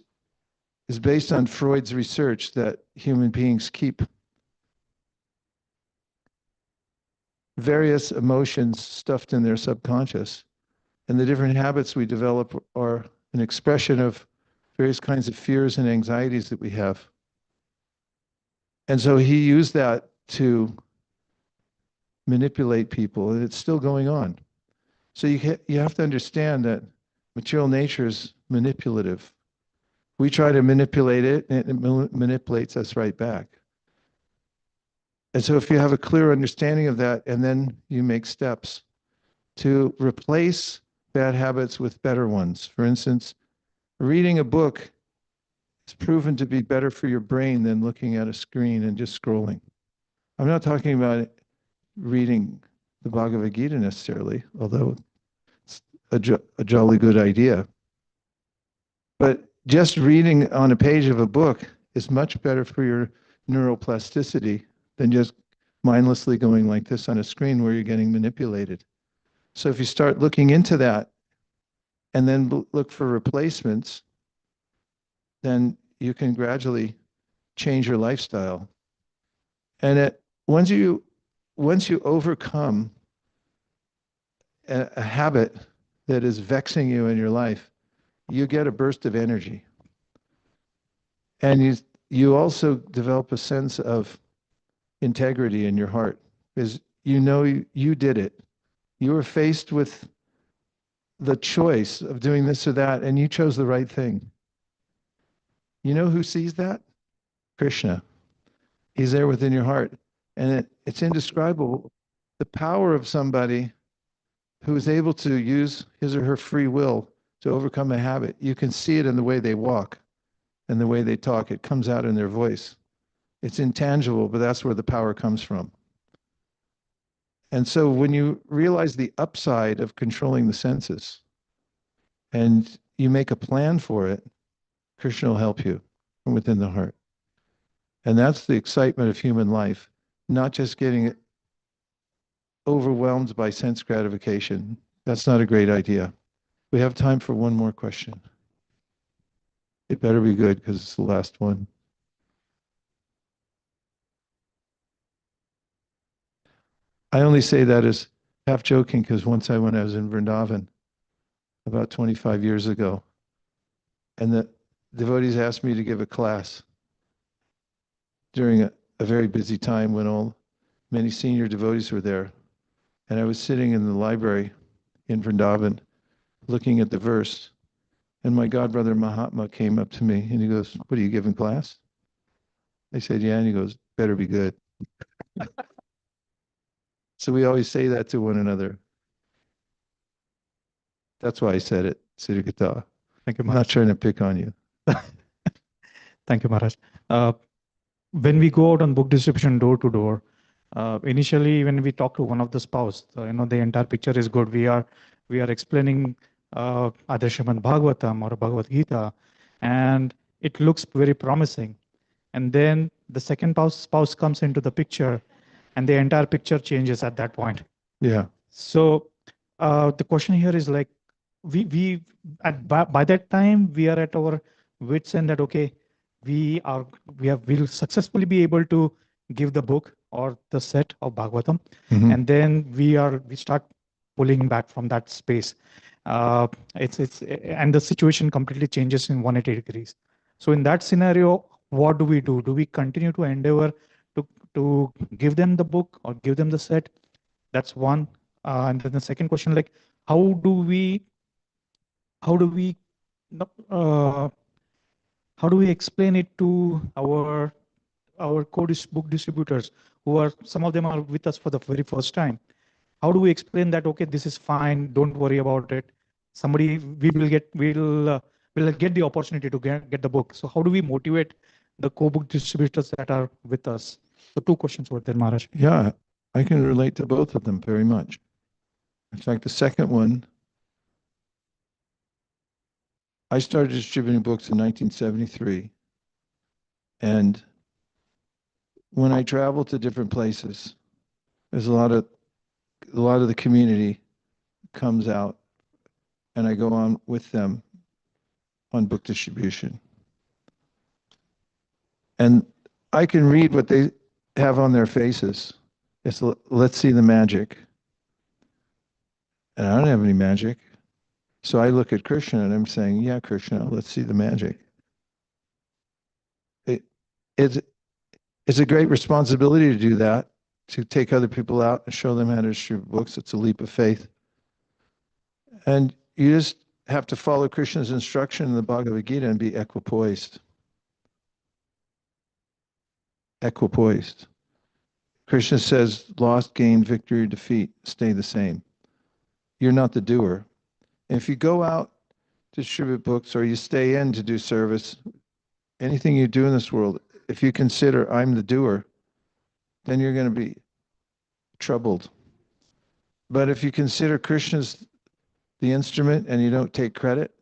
is based on Freud's research that human beings keep various emotions stuffed in their subconscious. And the different habits we develop are an expression of various kinds of fears and anxieties that we have. And so he used that to manipulate people, and it's still going on. So you have to understand that material nature is manipulative. We try to manipulate it, and it manipulates us right back. And so if you have a clear understanding of that, and then you make steps to replace bad habits with better ones. For instance, reading a book is proven to be better for your brain than looking at a screen and just scrolling. I'm not talking about reading the Bhagavad Gita necessarily, although it's a jolly good idea. But just reading on a page of a book is much better for your neuroplasticity than just mindlessly going like this on a screen where you're getting manipulated. So if you start looking into that and then look for replacements, then you can gradually change your lifestyle. And once you overcome a habit that is vexing you in your life, you get a burst of energy. And you also develop a sense of integrity in your heart, because you know you did it. You were faced with the choice of doing this or that, and you chose the right thing. You know who sees that? Krishna. He's there within your heart. And it's indescribable. The power of somebody who is able to use his or her free will to overcome a habit. You can see it in the way they walk and the way they talk. It comes out in their voice. It's intangible, but that's where the power comes from. And so when you realize the upside of controlling the senses and you make a plan for it, Krishna will help you from within the heart. And that's the excitement of human life, not just getting overwhelmed by sense gratification. That's not a great idea. We have time for one more question. It better be good because it's the last one. I only say that as half joking because once when I was in Vrindavan about 25 years ago, and the devotees asked me to give a class during a very busy time when many senior devotees were there. And I was sitting in the library in Vrindavan looking at the verse, and my godbrother Mahatma came up to me and he goes, "What, are you giving class?" I said, "Yeah." And he goes, "Better be good." So we always say that to one another. That's why I said it, Siddhikata. Thank you, I'm Maharaj. not trying to pick on you. Thank you, Maharaj. When we go out on book distribution door to door, initially when we talk to one of the spouse, the entire picture is good. We are explaining either Srimad Bhagavatam or Bhagavad Gita, and it looks very promising. And then the second spouse comes into the picture, and the entire picture changes at that point. Yeah. So the question here is like, by that time we are at our wits end that okay, we'll successfully be able to give the book or the set of Bhagavatam, and then we start pulling back from that space. And the situation completely changes in 180 degrees. So in that scenario, what do we do? Do we continue to endeavor to give them the book or give them the set? That's one. And then the second question, like, how do we no, how do we explain it to our book distributors, who are, some of them are with us for the very first time? How do we explain that, okay, this is fine, don't worry about it, somebody, we'll get the opportunity to get the book? So how do we motivate the co-book distributors that are with us? So two questions were there, Maharaj. Yeah, I can relate to both of them very much. In fact, the second one, I started distributing books in 1973. And when I travel to different places, there's a lot of the community comes out, and I go on with them on book distribution. And I can read what they have on their faces. It's, let's see the magic. And I don't have any magic. So I look at Krishna and I'm saying, yeah, Krishna, let's see the magic. It's a great responsibility to do that, to take other people out and show them how to distribute books. It's a leap of faith. And you just have to follow Krishna's instruction in the Bhagavad Gita and be equipoised. Equipoised. Krishna says, loss, gain, victory, defeat, stay the same. You're not the doer. And if you go out to distribute books or you stay in to do service, anything you do in this world, if you consider I'm the doer, then you're going to be troubled. But if you consider Krishna's the instrument and you don't take credit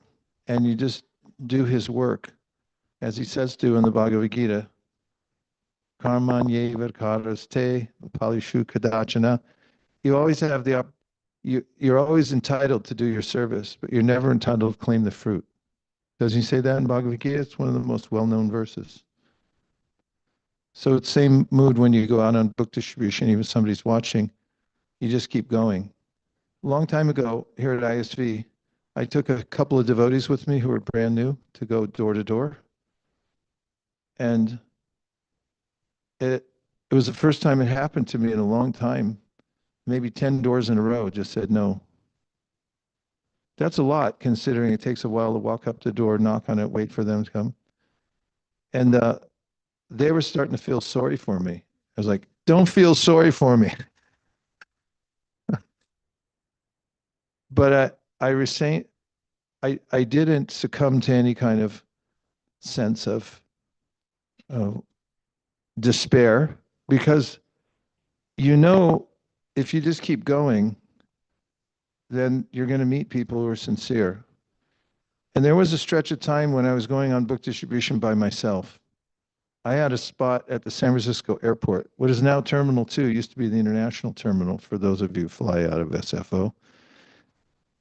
and you just do his work, as he says to in the Bhagavad Gita, Karmanye Karaste Palishu Kadachana, you always have you're always entitled to do your service, but you're never entitled to claim the fruit. Doesn't he say that in Bhagavad Gita? It's one of the most well-known verses. So it's the same mood when you go out on book distribution, even if somebody's watching, you just keep going. A long time ago, here at ISV, I took a couple of devotees with me who were brand new to go door to door. And it was the first time it happened to me in a long time. Maybe 10 doors in a row just said no. That's a lot, considering it takes a while to walk up the door, knock on it, wait for them to come. And they were starting to feel sorry for me. I was like, don't feel sorry for me. But I didn't succumb to any kind of sense of despair, because if you just keep going, then you're going to meet people who are sincere. And there was a stretch of time when I was going on book distribution by myself. I had a spot at the San Francisco airport. What is now Terminal 2 used to be the international terminal, for those of you who fly out of SFO.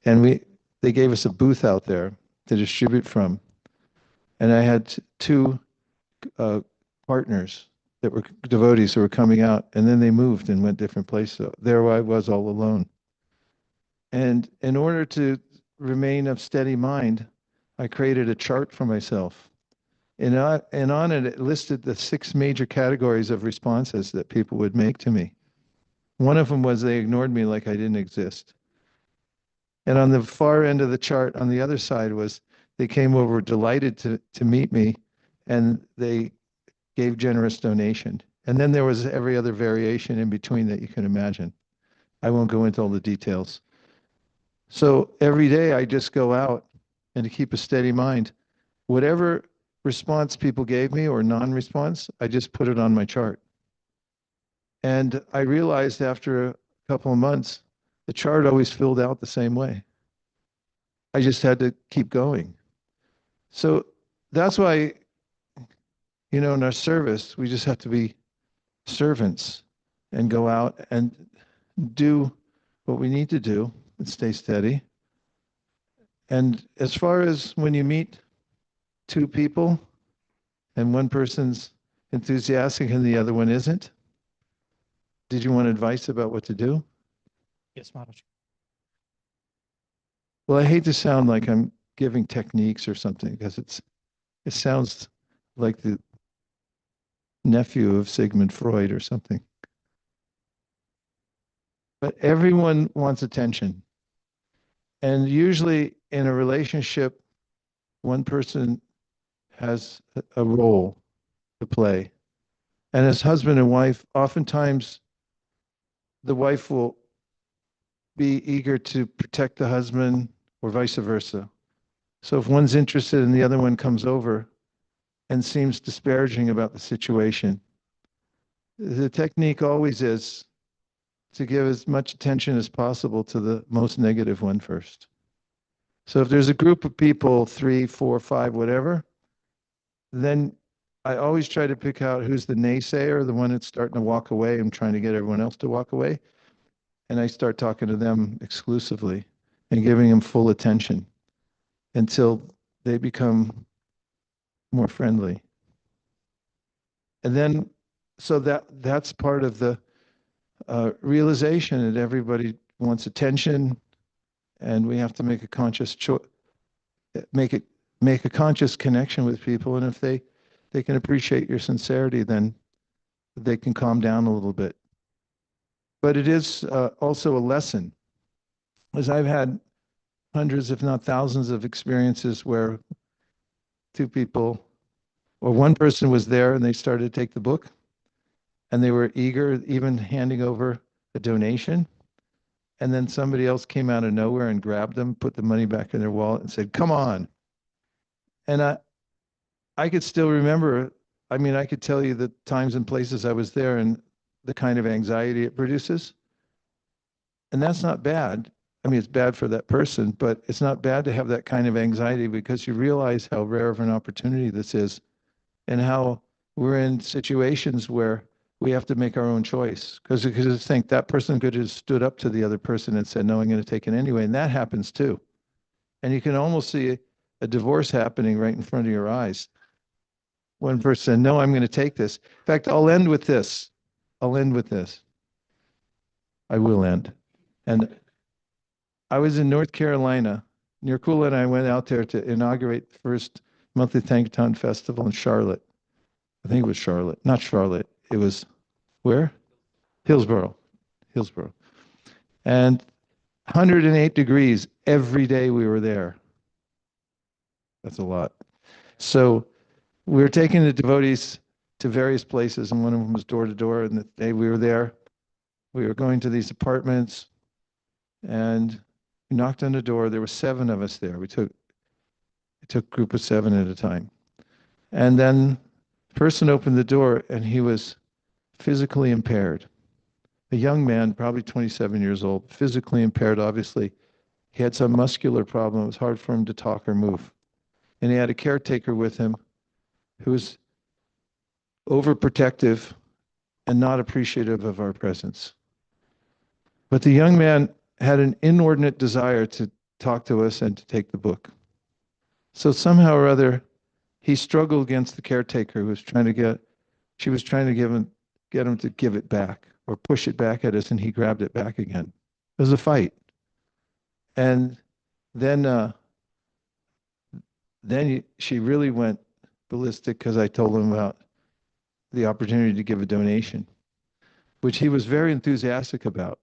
And they gave us a booth out there to distribute from. And I had two partners that were devotees who were coming out, and then they moved and went different places. So there I was all alone. And in order to remain of steady mind, I created a chart for myself. And on it listed the 6 major categories of responses that people would make to me. One of them was they ignored me like I didn't exist. And on the far end of the chart, on the other side, was they came over delighted to meet me, and they gave generous donation. And then there was every other variation in between that you can imagine. I won't go into all the details. So every day I just go out, and to keep a steady mind, whatever response people gave me or non-response, I just put it on my chart. And I realized after a couple of months, the chart always filled out the same way. I just had to keep going. So that's why, in our service, we just have to be servants and go out and do what we need to do and stay steady. And as far as when you meet 2 people and one person's enthusiastic and the other one isn't, did you want advice about what to do? Yes, Maharaj. Well, I hate to sound like I'm giving techniques or something, because It sounds like the nephew of Sigmund Freud or something. But everyone wants attention. And usually in a relationship, one person has a role to play. And as husband and wife, oftentimes the wife will be eager to protect the husband or vice versa. So if one's interested and the other one comes over and seems disparaging about the situation, the technique always is to give as much attention as possible to the most negative one first. So if there's a group of people, 3, 4, 5, whatever, then I always try to pick out who's the naysayer, the one that's starting to walk away and trying to get everyone else to walk away. And I start talking to them exclusively and giving them full attention until they become more friendly. And then, so that's part of the realization that everybody wants attention, and we have to make a conscious choice, make a conscious connection with people. And if they can appreciate your sincerity, then they can calm down a little bit. But it is also a lesson, as I've had hundreds, if not thousands, of experiences where two people or one person was there and they started to take the book and they were eager, even handing over a donation. And then somebody else came out of nowhere and grabbed them, put the money back in their wallet and said, "Come on." And I could still remember, I mean, I could tell you the times and places I was there and the kind of anxiety it produces. And that's not bad. I mean, it's bad for that person, but it's not bad to have that kind of anxiety because you realize how rare of an opportunity this is and how we're in situations where we have to make our own choice. Because you could just think that person could have stood up to the other person and said, "No, I'm going to take it anyway." And that happens too. And you can almost see a divorce happening right in front of your eyes. One person said, "No, I'm going to take this." In fact, I'll end with this. I will end. And I was in North Carolina. Nirkula and I went out there to inaugurate the first monthly Tankaton festival in Charlotte. I think it was Charlotte. Not Charlotte. It was where? Hillsborough. And 108 degrees every day we were there. That's a lot. So we were taking the devotees to various places, and one of them was door to door. And the day we were there, we were going to these apartments, and we knocked on the door. There were 7 of us there. We took a group of 7 at a time. And then the person opened the door, and he was physically impaired. A young man, probably 27 years old, physically impaired, obviously. He had some muscular problem. It was hard for him to talk or move. And he had a caretaker with him who was overprotective and not appreciative of our presence. But the young man had an inordinate desire to talk to us and to take the book. So somehow or other, he struggled against the caretaker who was trying to get him to give it back or push it back at us, and he grabbed it back again. It was a fight. And then she really went ballistic because I told him about the opportunity to give a donation, which he was very enthusiastic about.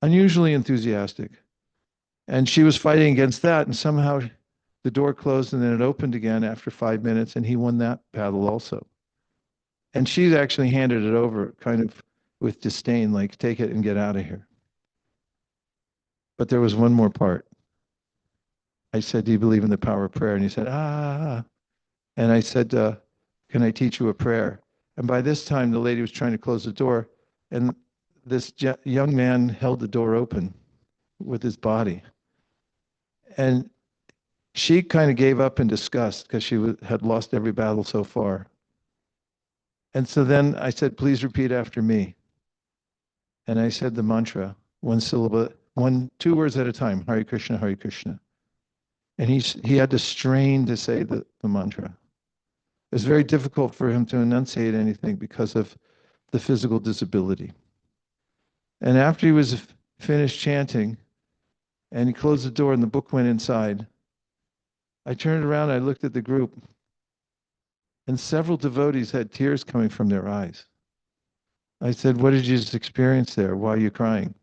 Unusually enthusiastic. And she was fighting against that, and somehow the door closed and then it opened again after 5 minutes, and he won that battle also. And she actually handed it over kind of with disdain, like, "Take it and get out of here." But there was one more part. I said, "Do you believe in the power of prayer?" And he said, "Ah." And I said, "Can I teach you a prayer?" And by this time, the lady was trying to close the door, and this young man held the door open with his body. And she kind of gave up in disgust because she had lost every battle so far. And so then I said, "Please repeat after me." And I said the mantra, 1 syllable, 2 words at a time, Hare Krishna, Hare Krishna. And he had to strain to say the mantra. It was very difficult for him to enunciate anything because of the physical disability. And after he was finished chanting, and he closed the door and the book went inside, I turned around, I looked at the group, and several devotees had tears coming from their eyes. I said, "What did you just experience there? Why are you crying?"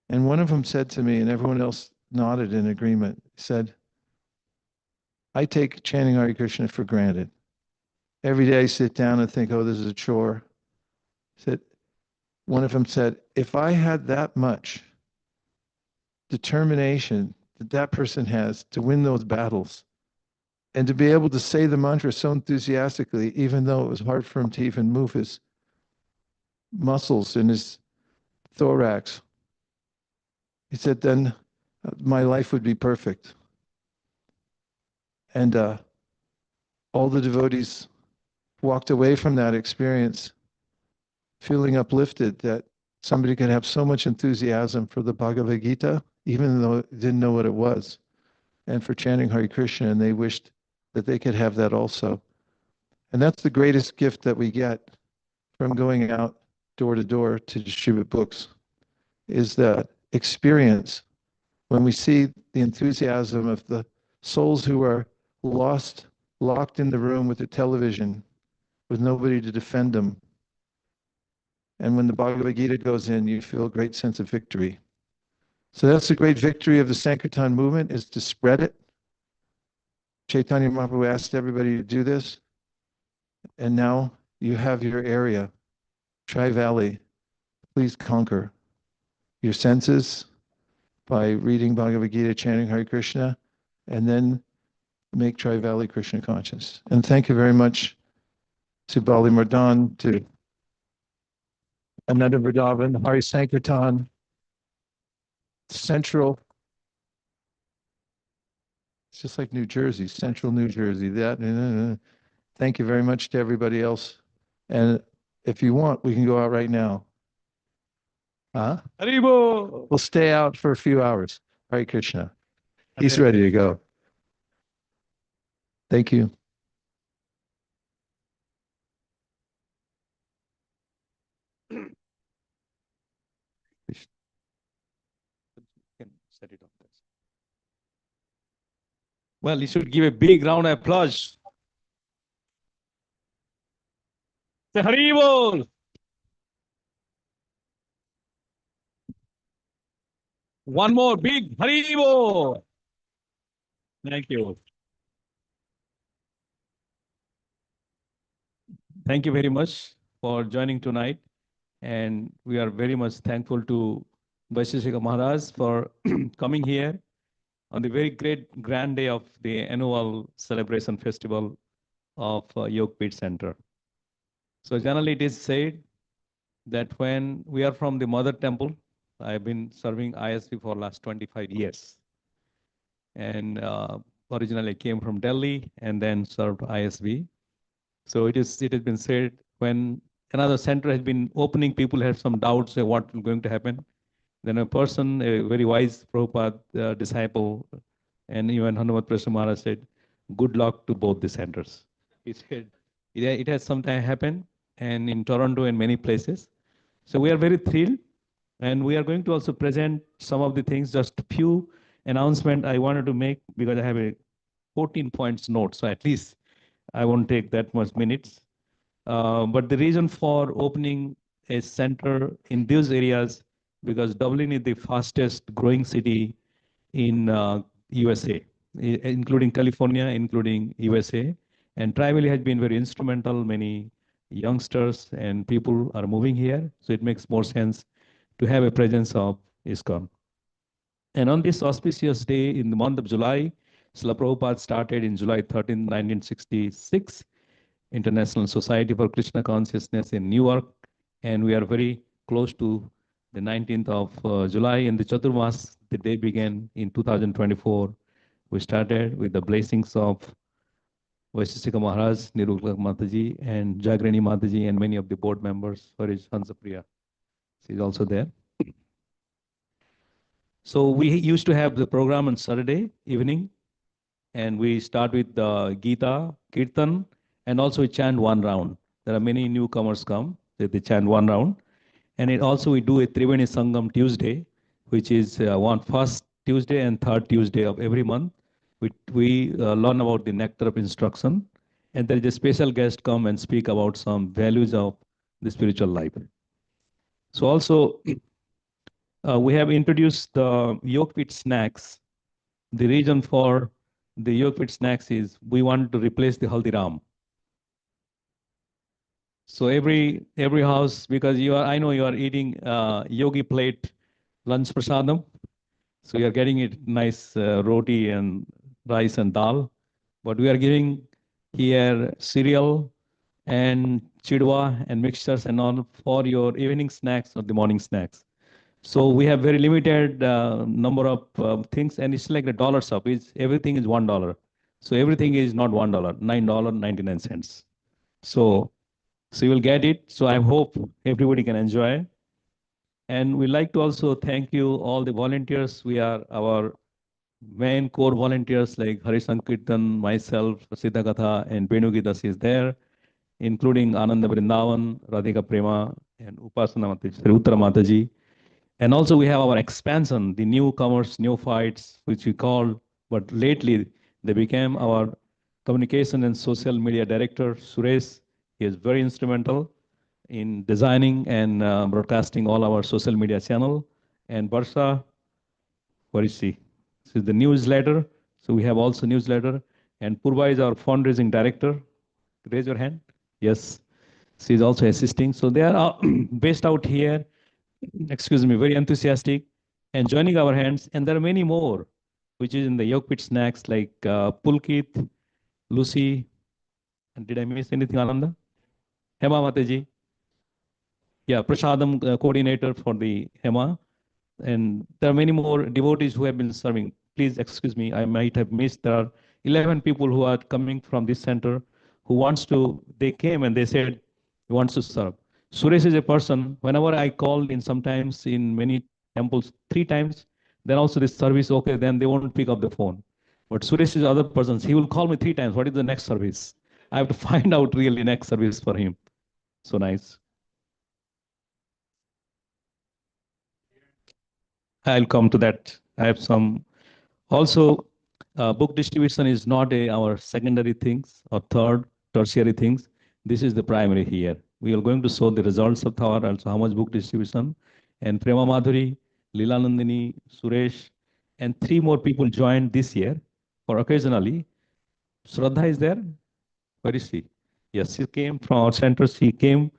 And one of them said to me, and everyone else nodded in agreement, said, "I take chanting Hare Krishna for granted. Every day I sit down and think, oh, this is a chore." One of them said, "If I had that much determination that that person has to win those battles, and to be able to say the mantra so enthusiastically, even though it was hard for him to even move his muscles in his thorax," he said, "then my life would be perfect." And all the devotees walked away from that experience feeling uplifted that somebody could have so much enthusiasm for the Bhagavad Gita, even though they didn't know what it was, and for chanting Hare Krishna, and they wished that they could have that also. And that's the greatest gift that we get from going out door to door to distribute books, is that experience when we see the enthusiasm of the souls who are lost, locked in the room with the television, with nobody to defend them. And when the Bhagavad Gita goes in, you feel a great sense of victory. So that's the great victory of the Sankirtan movement, is to spread it. Chaitanya Mahaprabhu asked everybody to do this. And now you have your area, Tri-Valley. Please conquer your senses by reading Bhagavad Gita, chanting Hare Krishna, and then make Tri-Valley Krishna conscious. And thank you very much to Bali Mardan, to Ananda Vrindavan, Hari Sankirtan, Central. It's just like New Jersey, Central New Jersey. Thank you very much to everybody else. And if you want, we can go out right now. Huh? Haribo! We'll stay out for a few hours. Hare Krishna. He's ready to go. Thank you. Well, you should give a big round of applause. Say Haribol! One more big Haribol! Thank you. Thank you very much for joining tonight. And we are very much thankful to Vaisesika Maharaj for coming here on the very great grand day of the annual celebration festival of Yogapeeth Center. So generally it is said that when we are from the mother temple, I've been serving ISB for last 25 years. And originally came from Delhi and then served ISB. So it has been said when another center has been opening, people have some doubts of what is going to happen. Then a person, a very wise Prabhupada disciple, and even Hanumat Prasad Maharaj said, good luck to both the centers. He said, it has sometime happened, and in Toronto and many places. So we are very thrilled, and we are going to also present some of the things, just a few announcement I wanted to make, because I have a 14 points note, so at least I won't take that much minutes. But the reason for opening a center in these areas, because Dublin is the fastest growing city in USA, including California, including USA. And Tri-Valley has been very instrumental. Many youngsters and people are moving here. So it makes more sense to have a presence of ISKCON. And on this auspicious day in the month of July, Srila Prabhupada started in July 13, 1966, International Society for Krishna Consciousness in Newark. And we are very close to the 19th of July. In the Chaturmas, the day began in 2024. We started with the blessings of Vaisesika Maharaj, Nirukla Mataji, and Jagrani Mataji, and many of the board members. Harish Hansapriya, she's also there. So we used to have the program on Saturday evening, and we start with the Gita, Kirtan, and also we chant one round. There are many newcomers come, they chant one round. And it also we do a Triveni Sangam Tuesday, which is one first Tuesday and third Tuesday of every month. we learn about the nectar of instruction, and there is a special guest come and speak about some values of the spiritual life. So also, we have introduced the Yogapeeth snacks. The reason for the Yogapeeth snacks is we want to replace the Haldiram. So every house, because I know you are eating yogi plate lunch prasadam. So you are getting it nice roti and rice and dal. But we are giving here cereal and chidwa and mixtures and all for your evening snacks or the morning snacks. So we have very limited number of things, and it's like the dollar shop. Everything is $1. So everything is not $1, $9.99. So you will get it. So I hope everybody can enjoy. And we like to also thank you all the volunteers. We are our main core volunteers like Hari Sankirtan, myself, Siddha Katha, and Venugitas is there, including Ananda Vrindavan, Radhika Prema, and Upasana Mataji, Sri Uttara Mataji. And also we have our expansion, the newcomers, neophytes, which we call, but lately they became our communication and social media director, Suresh. He is very instrumental in designing and broadcasting all our social media channel. And Barsha, where is she? This is the newsletter. So we have also newsletter. And Purva is our fundraising director. Raise your hand. Yes, she is also assisting. So they are based out here, excuse me, very enthusiastic and joining our hands. And there are many more, which is in the Yogapeeth snacks like Pulkit, Lucy, and did I miss anything, Ananda? Hema Mataji. Yeah, Prasadam coordinator for the Hema. And there are many more devotees who have been serving. Please excuse me, I might have missed. There are 11 people who are coming from this center who wants to, they came and they said, he wants to serve. Suresh is a person, whenever I call in sometimes in many temples 3 times, then also this service, okay, then they won't pick up the phone. But Suresh is other persons. He will call me 3 times. What is the next service? I have to find out really next service for him. So nice. I'll come to that. I have some. Also, book distribution is not our secondary things or third, tertiary things. This is the primary here. We are going to show the results of our, also how much book distribution. And Prema Madhuri, Leela Nandini, Suresh, and 3 more people joined this year for occasionally. Shraddha is there? Where is she? Yes, she came from our center. She came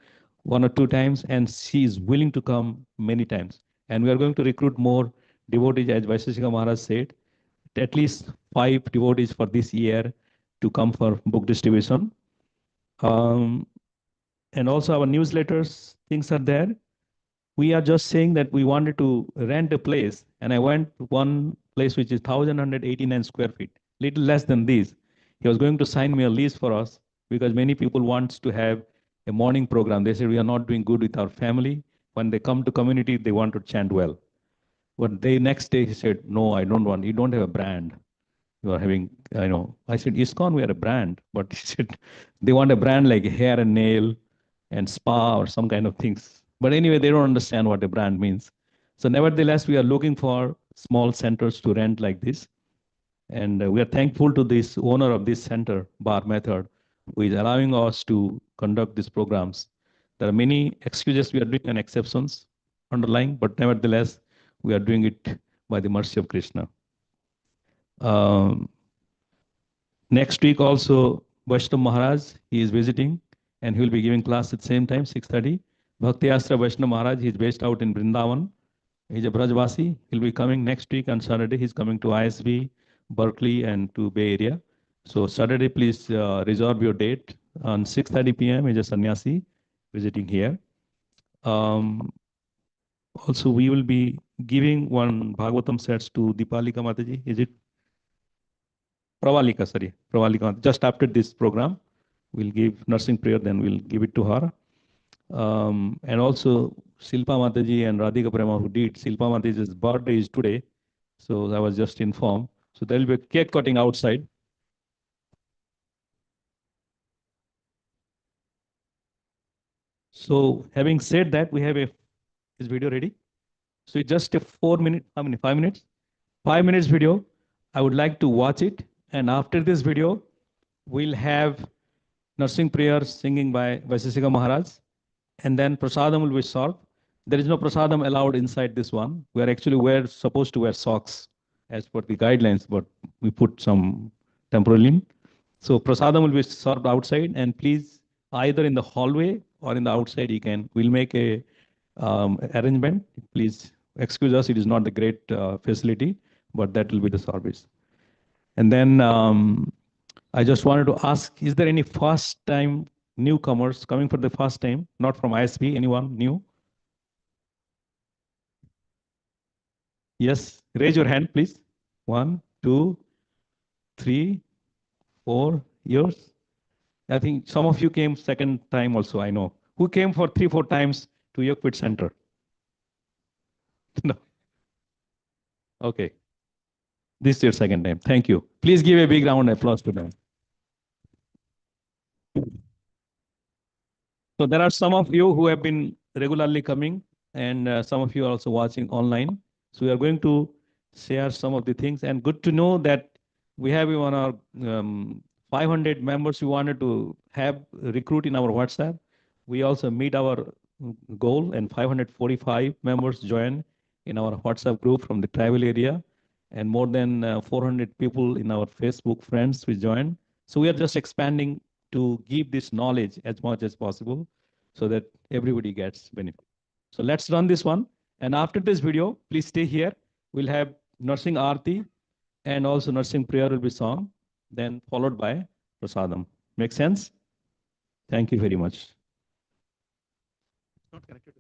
1 or 2 times, and she is willing to come many times. And we are going to recruit more devotees, as Vaisesika Maharaj said, at least 5 devotees for this year to come for book distribution. And also our newsletters, things are there. We are just saying that we wanted to rent a place, and I went to one place which is 1,189 square feet, little less than this. He was going to sign me a lease for us because many people want to have a morning program. They said we are not doing good with our family. When they come to community, they want to chant well. But the next day he said, no, I don't want, you don't have a brand. You are having, I know. I said, ISKCON, we are a brand. But he said, they want a brand like hair and nail and spa or some kind of things. But anyway, they don't understand what a brand means. So nevertheless, we are looking for small centers to rent like this. And we are thankful to this owner of this center, Bar Method, who is allowing us to conduct these programs. There are many excuses we are doing and exceptions underlying, but nevertheless, we are doing it by the mercy of Krishna. Next week also, Vaishnav Maharaj, he is visiting, and he will be giving class at the same time, 6:30. Bhakti Astra Vaishnav Maharaj, he is based out in Vrindavan. He's a Brajvasi. He'll be coming next week on Saturday. He's coming to ISB, Berkeley, and to Bay Area. So Saturday, please reserve your date. On 6:30 p.m. is a sannyasi visiting here. Also, we will be giving one Bhagavatam sets to Dipalika Mataji. Is it? Pravalika, sorry. Pravalika. Just after this program, we'll give nursing prayer, then we'll give it to her. And also Silpa Mataji and Radhika Prema who did. Silpa Mataji's birthday is today. So I was just informed. So there will be a cake cutting outside. So having said that, we have is video ready? So it's just a 4 minute, how many, 5 minutes? 5 minutes video. I would like to watch it And after this video, we'll have nursing prayers singing by Vaisesika Maharaj, and then prasadam will be served. There is no prasadam allowed inside this one. We are actually supposed to wear socks as per the guidelines, but we put some temporarily. So prasadam will be served outside, and please, either in the hallway or in the outside, we'll make a arrangement. Please excuse us, it is not the great facility, but that will be the service. And then I just wanted to ask, is there any first time newcomers coming for the first time, not from ISP, anyone new? Yes, raise your hand, please. 1, 2, 3, 4 years. I think some of you came second time also, I know. Who came for 3, 4 times to Yogapeeth Center? No. Okay. This is your second time. Thank you. Please give a big round of applause to them. So there are some of you who have been regularly coming, and some of you are also watching online. So we are going to share some of the things, and good to know that we have even our 500 members we wanted to have recruit in our WhatsApp. We also meet our goal, and 545 members join in our WhatsApp group from the tribal area, and more than 400 people in our Facebook friends we join. So we are just expanding to give this knowledge as much as possible so that everybody gets benefit. So let's run this one. And after this video, please stay here. We'll have nursing aarti and also nursing prayer will be sung, then followed by prasadam. Make sense? Thank you very much. Not connected.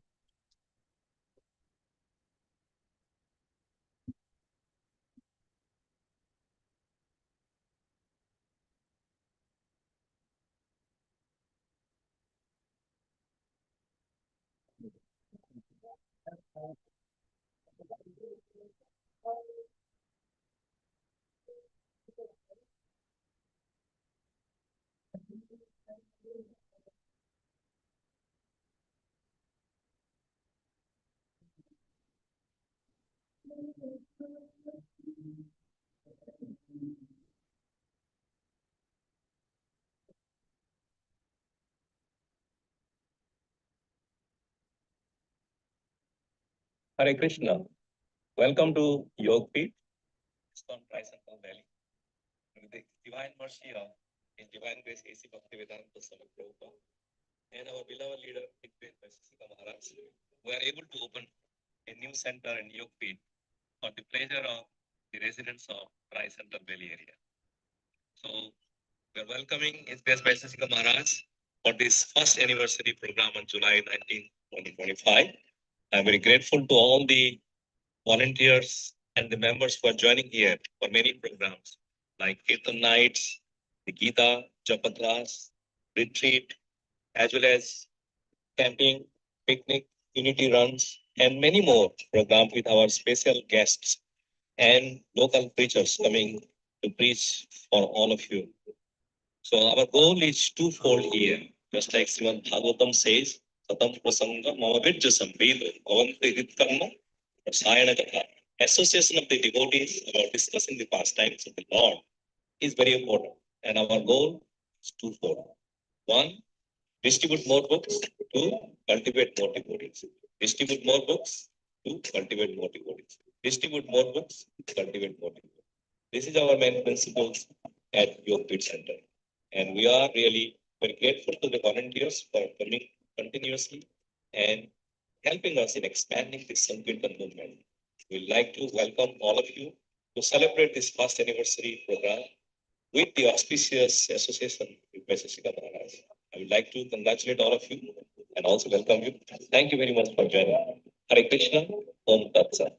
Hare Krishna. Welcome to Yogapeeth, ISKCON Tricentennial Valley. With the divine mercy of His Divine Grace A.C. Bhaktivedanta Swami Prabhupada and our beloved leader, Vaisesika Maharaj, we are able to open a new center in Yogapeeth for the pleasure of the residents of Tricentennial Valley area. So we are welcoming His Grace Vaisesika Maharaj for this first anniversary program on July 19, 2025. I'm very grateful to all the volunteers and the members who are joining here for many programs like Kirtan Nights, the Gita, Japa class, retreat, as well as camping, picnic, unity runs, and many more programs with our special guests and local preachers coming to preach for all of you. So our goal is twofold here, just like Srimad Bhagavatam says, Satam Prasanga Mamavidja Samvedo, Avanti Karma, Sayana Katha. Association of the devotees about discussing the pastimes of the Lord is very important. And our goal is twofold. One, distribute more books. Two, cultivate more devotees. Distribute more books. Two, cultivate more devotees. Distribute more books. Cultivate more devotees. This is our main principles at Yogapeeth Center. And we are really very grateful to the volunteers for coming continuously and helping us in expanding this Sankirtan movement. We'd like to welcome all of you to celebrate this first anniversary program with the auspicious association with Vaisesika Maharaj. I would like to congratulate all of you and also welcome you. Thank you very much for joining. Hare Krishna, Om Tat Sat.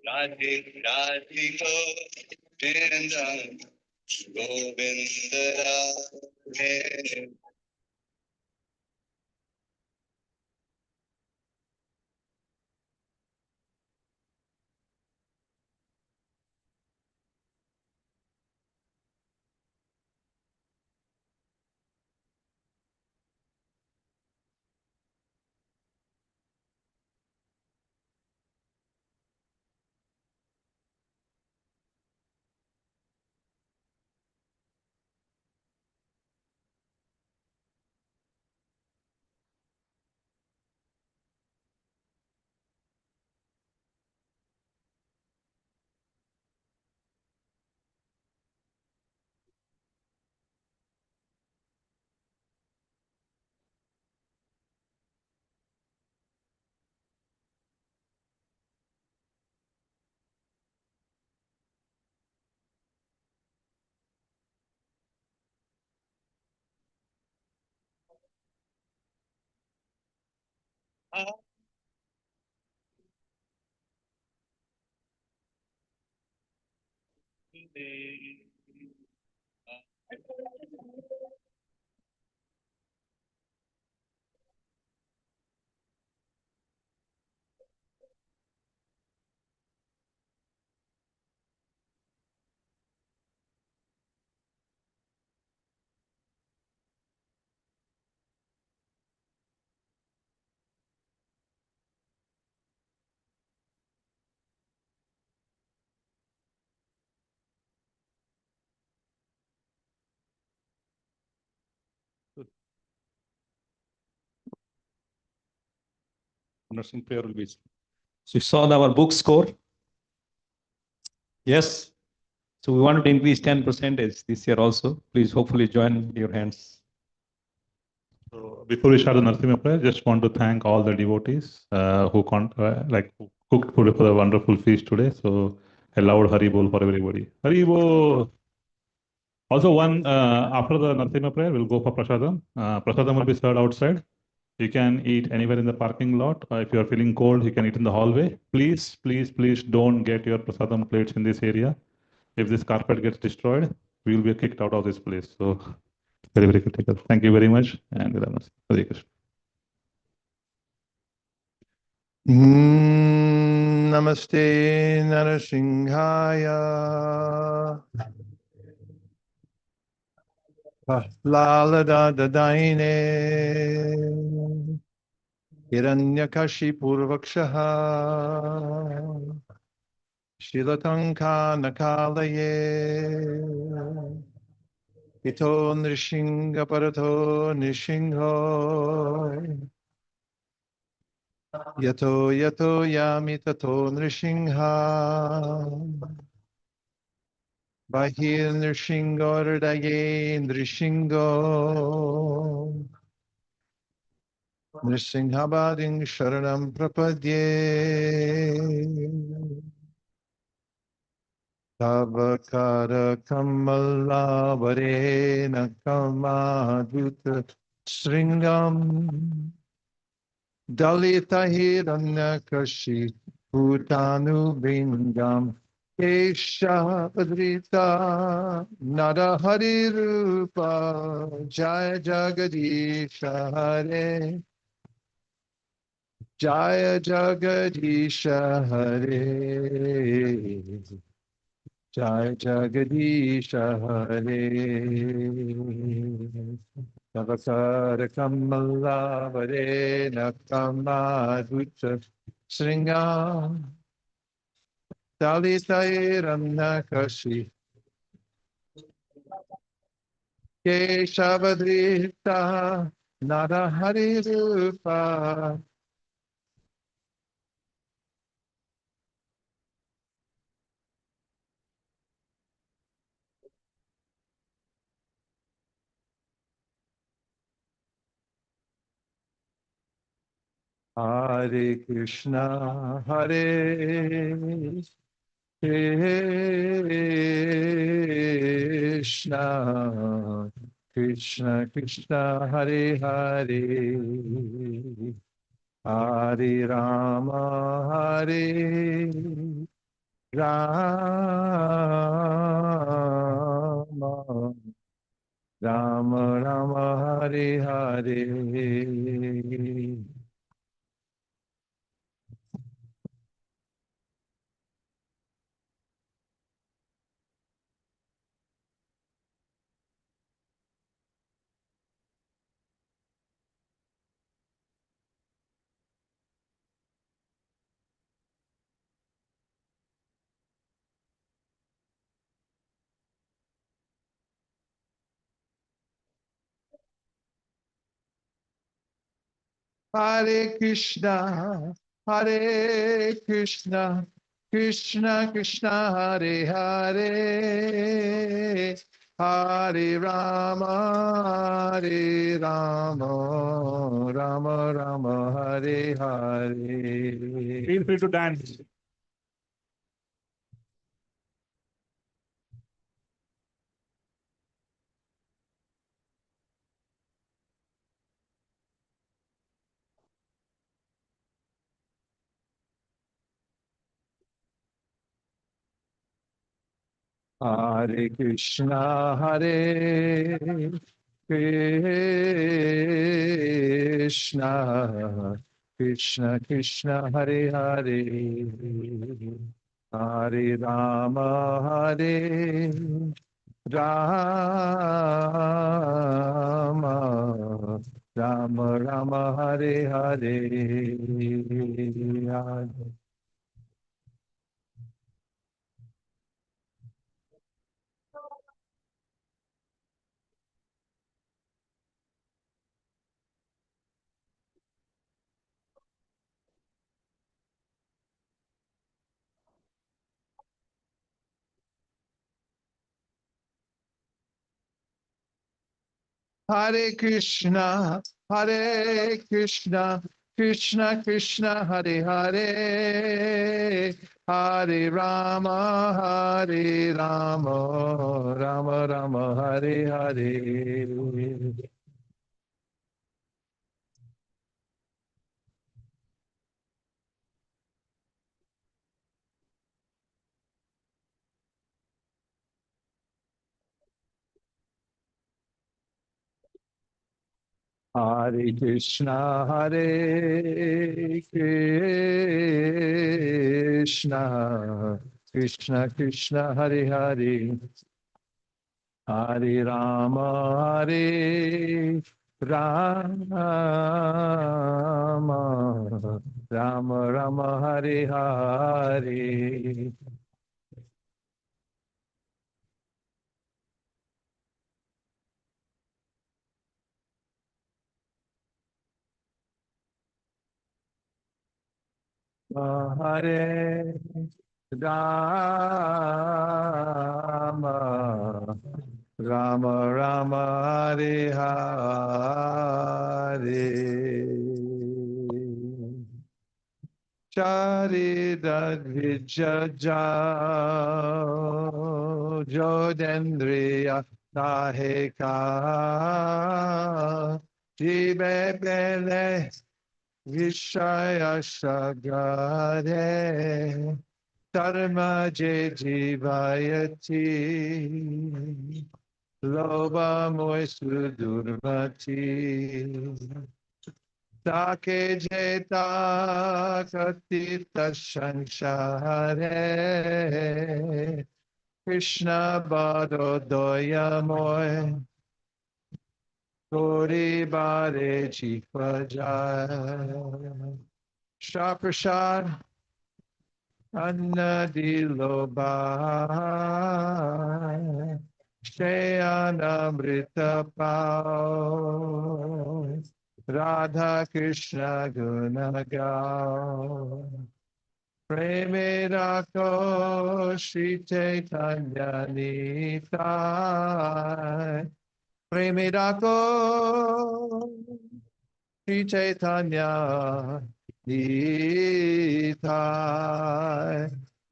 Radhe Radhe Govinda Govinda Radhe. Nursing prayer will be. So you saw our book score. Yes. So we wanted to increase 10% this year also. Please hopefully join your hands. So before we start the Narasimha prayer, just want to thank all the devotees who cooked food for the wonderful feast today. So a loud Hari Bol for everybody. Hari Bol. Also, after the Narasimha prayer, we'll go for prasadam. Prasadam will be served outside. You can eat anywhere in the parking lot. If you are feeling cold, you can eat in the hallway. Please, please, please don't get your prasadam plates in this area. If this carpet gets destroyed, we will be kicked out of this place. So very, very critical. Thank you very much. And Hare Krishna. Namaste Narasimhaya Lalada Dadaine Hiranyakashi Purvakshaha Shilatanka Nakalaye Ito Nrishinga Parato Nishingho Yato Yato Yami Tato Nrishingha Bahir Nrishingo Rdaye Nrishingo Nrisinghabading Sharanam Prapadye Tavakara Kamala Varena Kamaduta Sringam Dalita Hiranyakashi Bhutanu Bingam Kesha Padrita Narahari Rupa Jaya Jagadisha Hare Jaya Jagadisha Hare Jaya Jagadisha Hare Navasara Kamala Varena Kamadhuta Sringam Dalitairamnakashi Keshavadrita Narahari Rupa Hare Krishna Hare Krishna Krishna Krishna Hare Hare Hare Rama Hare Rama Rama Rama Hare Hare Hare Krishna, Hare Krishna, Krishna Krishna, Hare Hare, Hare Rama, Hare Rama, Rama Rama, Hare Hare. Feel free to dance. Hare Krishna, Hare Krishna, Krishna Krishna, Hare Hare, Hare Rama, Hare Rama, Rama Rama, Hare Hare. Hare Krishna, Hare Krishna, Krishna Krishna, Hare Hare, Hare Rama, Hare Rama, Rama Rama, Hare Hare. Hare Krishna, Hare Krishna, Krishna Krishna, Hare Hare, Hare Rama, Hare Rama, Rama Rama, Hare Hare. Hare Rama, Rama Rama, Hare Hare. Charidadvijaja Jodendriya Naheka Jibebele Vishaya Shagade Dharma Jivayati Loba Moisu Durmati Take Jeta Katita Shanshare Krishna Badodoya Moy Gori Bare Chikvajay Shah Prasad Annadilobai, Shayanamrita Pao, Radha Krishna Gunagao, Premirako Shri Chaitanya Nitai, Premirako Shri Chaitanya Nitai,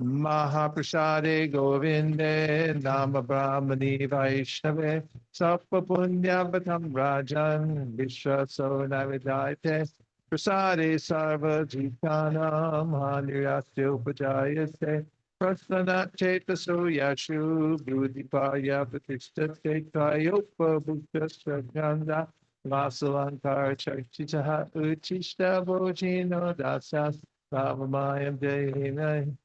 Mahaprasade Govinde Nama Brahmani Vaishnave Sappa Punyavatam Rajan Vishwaso Navidaite Prasade Sarva Jitanam Hanirasya Upajayate Prasanat Chetaso Yashu Budipaya Pratistate Kayopa Bhuktasya Ganda Vasalankar Charchitaha Uchishta Bojino Dasas Ravamayam Dehinai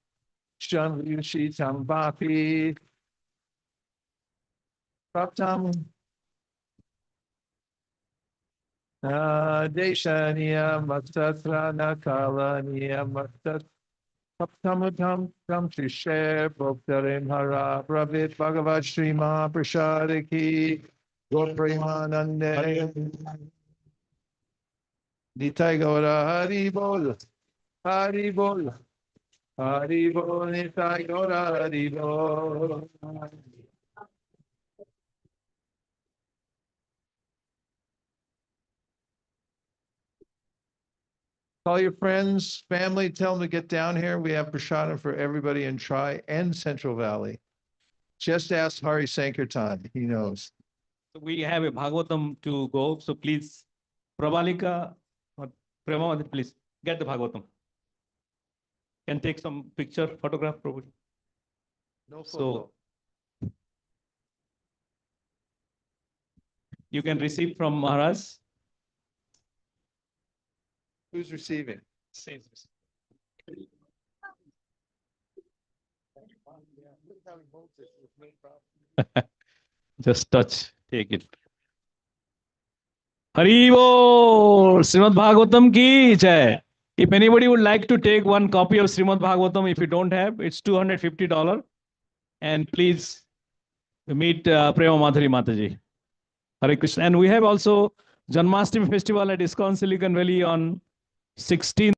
Shanvyushi Tambapi Praptam Deshaniya Matsatra Nakalaniya Matsat Praptamutam Tam Trisher Bhoktarim Hara Bravit Bhagavad Shri Mahaprashadiki Gopremanande Nitai Gaura Hari Bol Hari Bol Hari Bol Nitai Gaura Hari Bol. Call your friends, family, tell them to get down here. We have prasadam for everybody in Tri and Central Valley. Just ask Hari Sankirtan, he knows. So we have a Bhagavatam to go. So please, Prabalika or Prema, please get the Bhagavatam. Can take some picture, photograph, probably. No So photo. you can receive from Maharaj. Who's receiving? Just touch, take it. Hari Bol, Srimad Bhagavatam ki jai. If anybody would like to take one copy of Srimad Bhagavatam, if you don't have, it's $250. And please meet Prema Madhuri Mataji. Hare Krishna. And we have also Janmashtami festival at ISKCON Silicon Valley on 16th.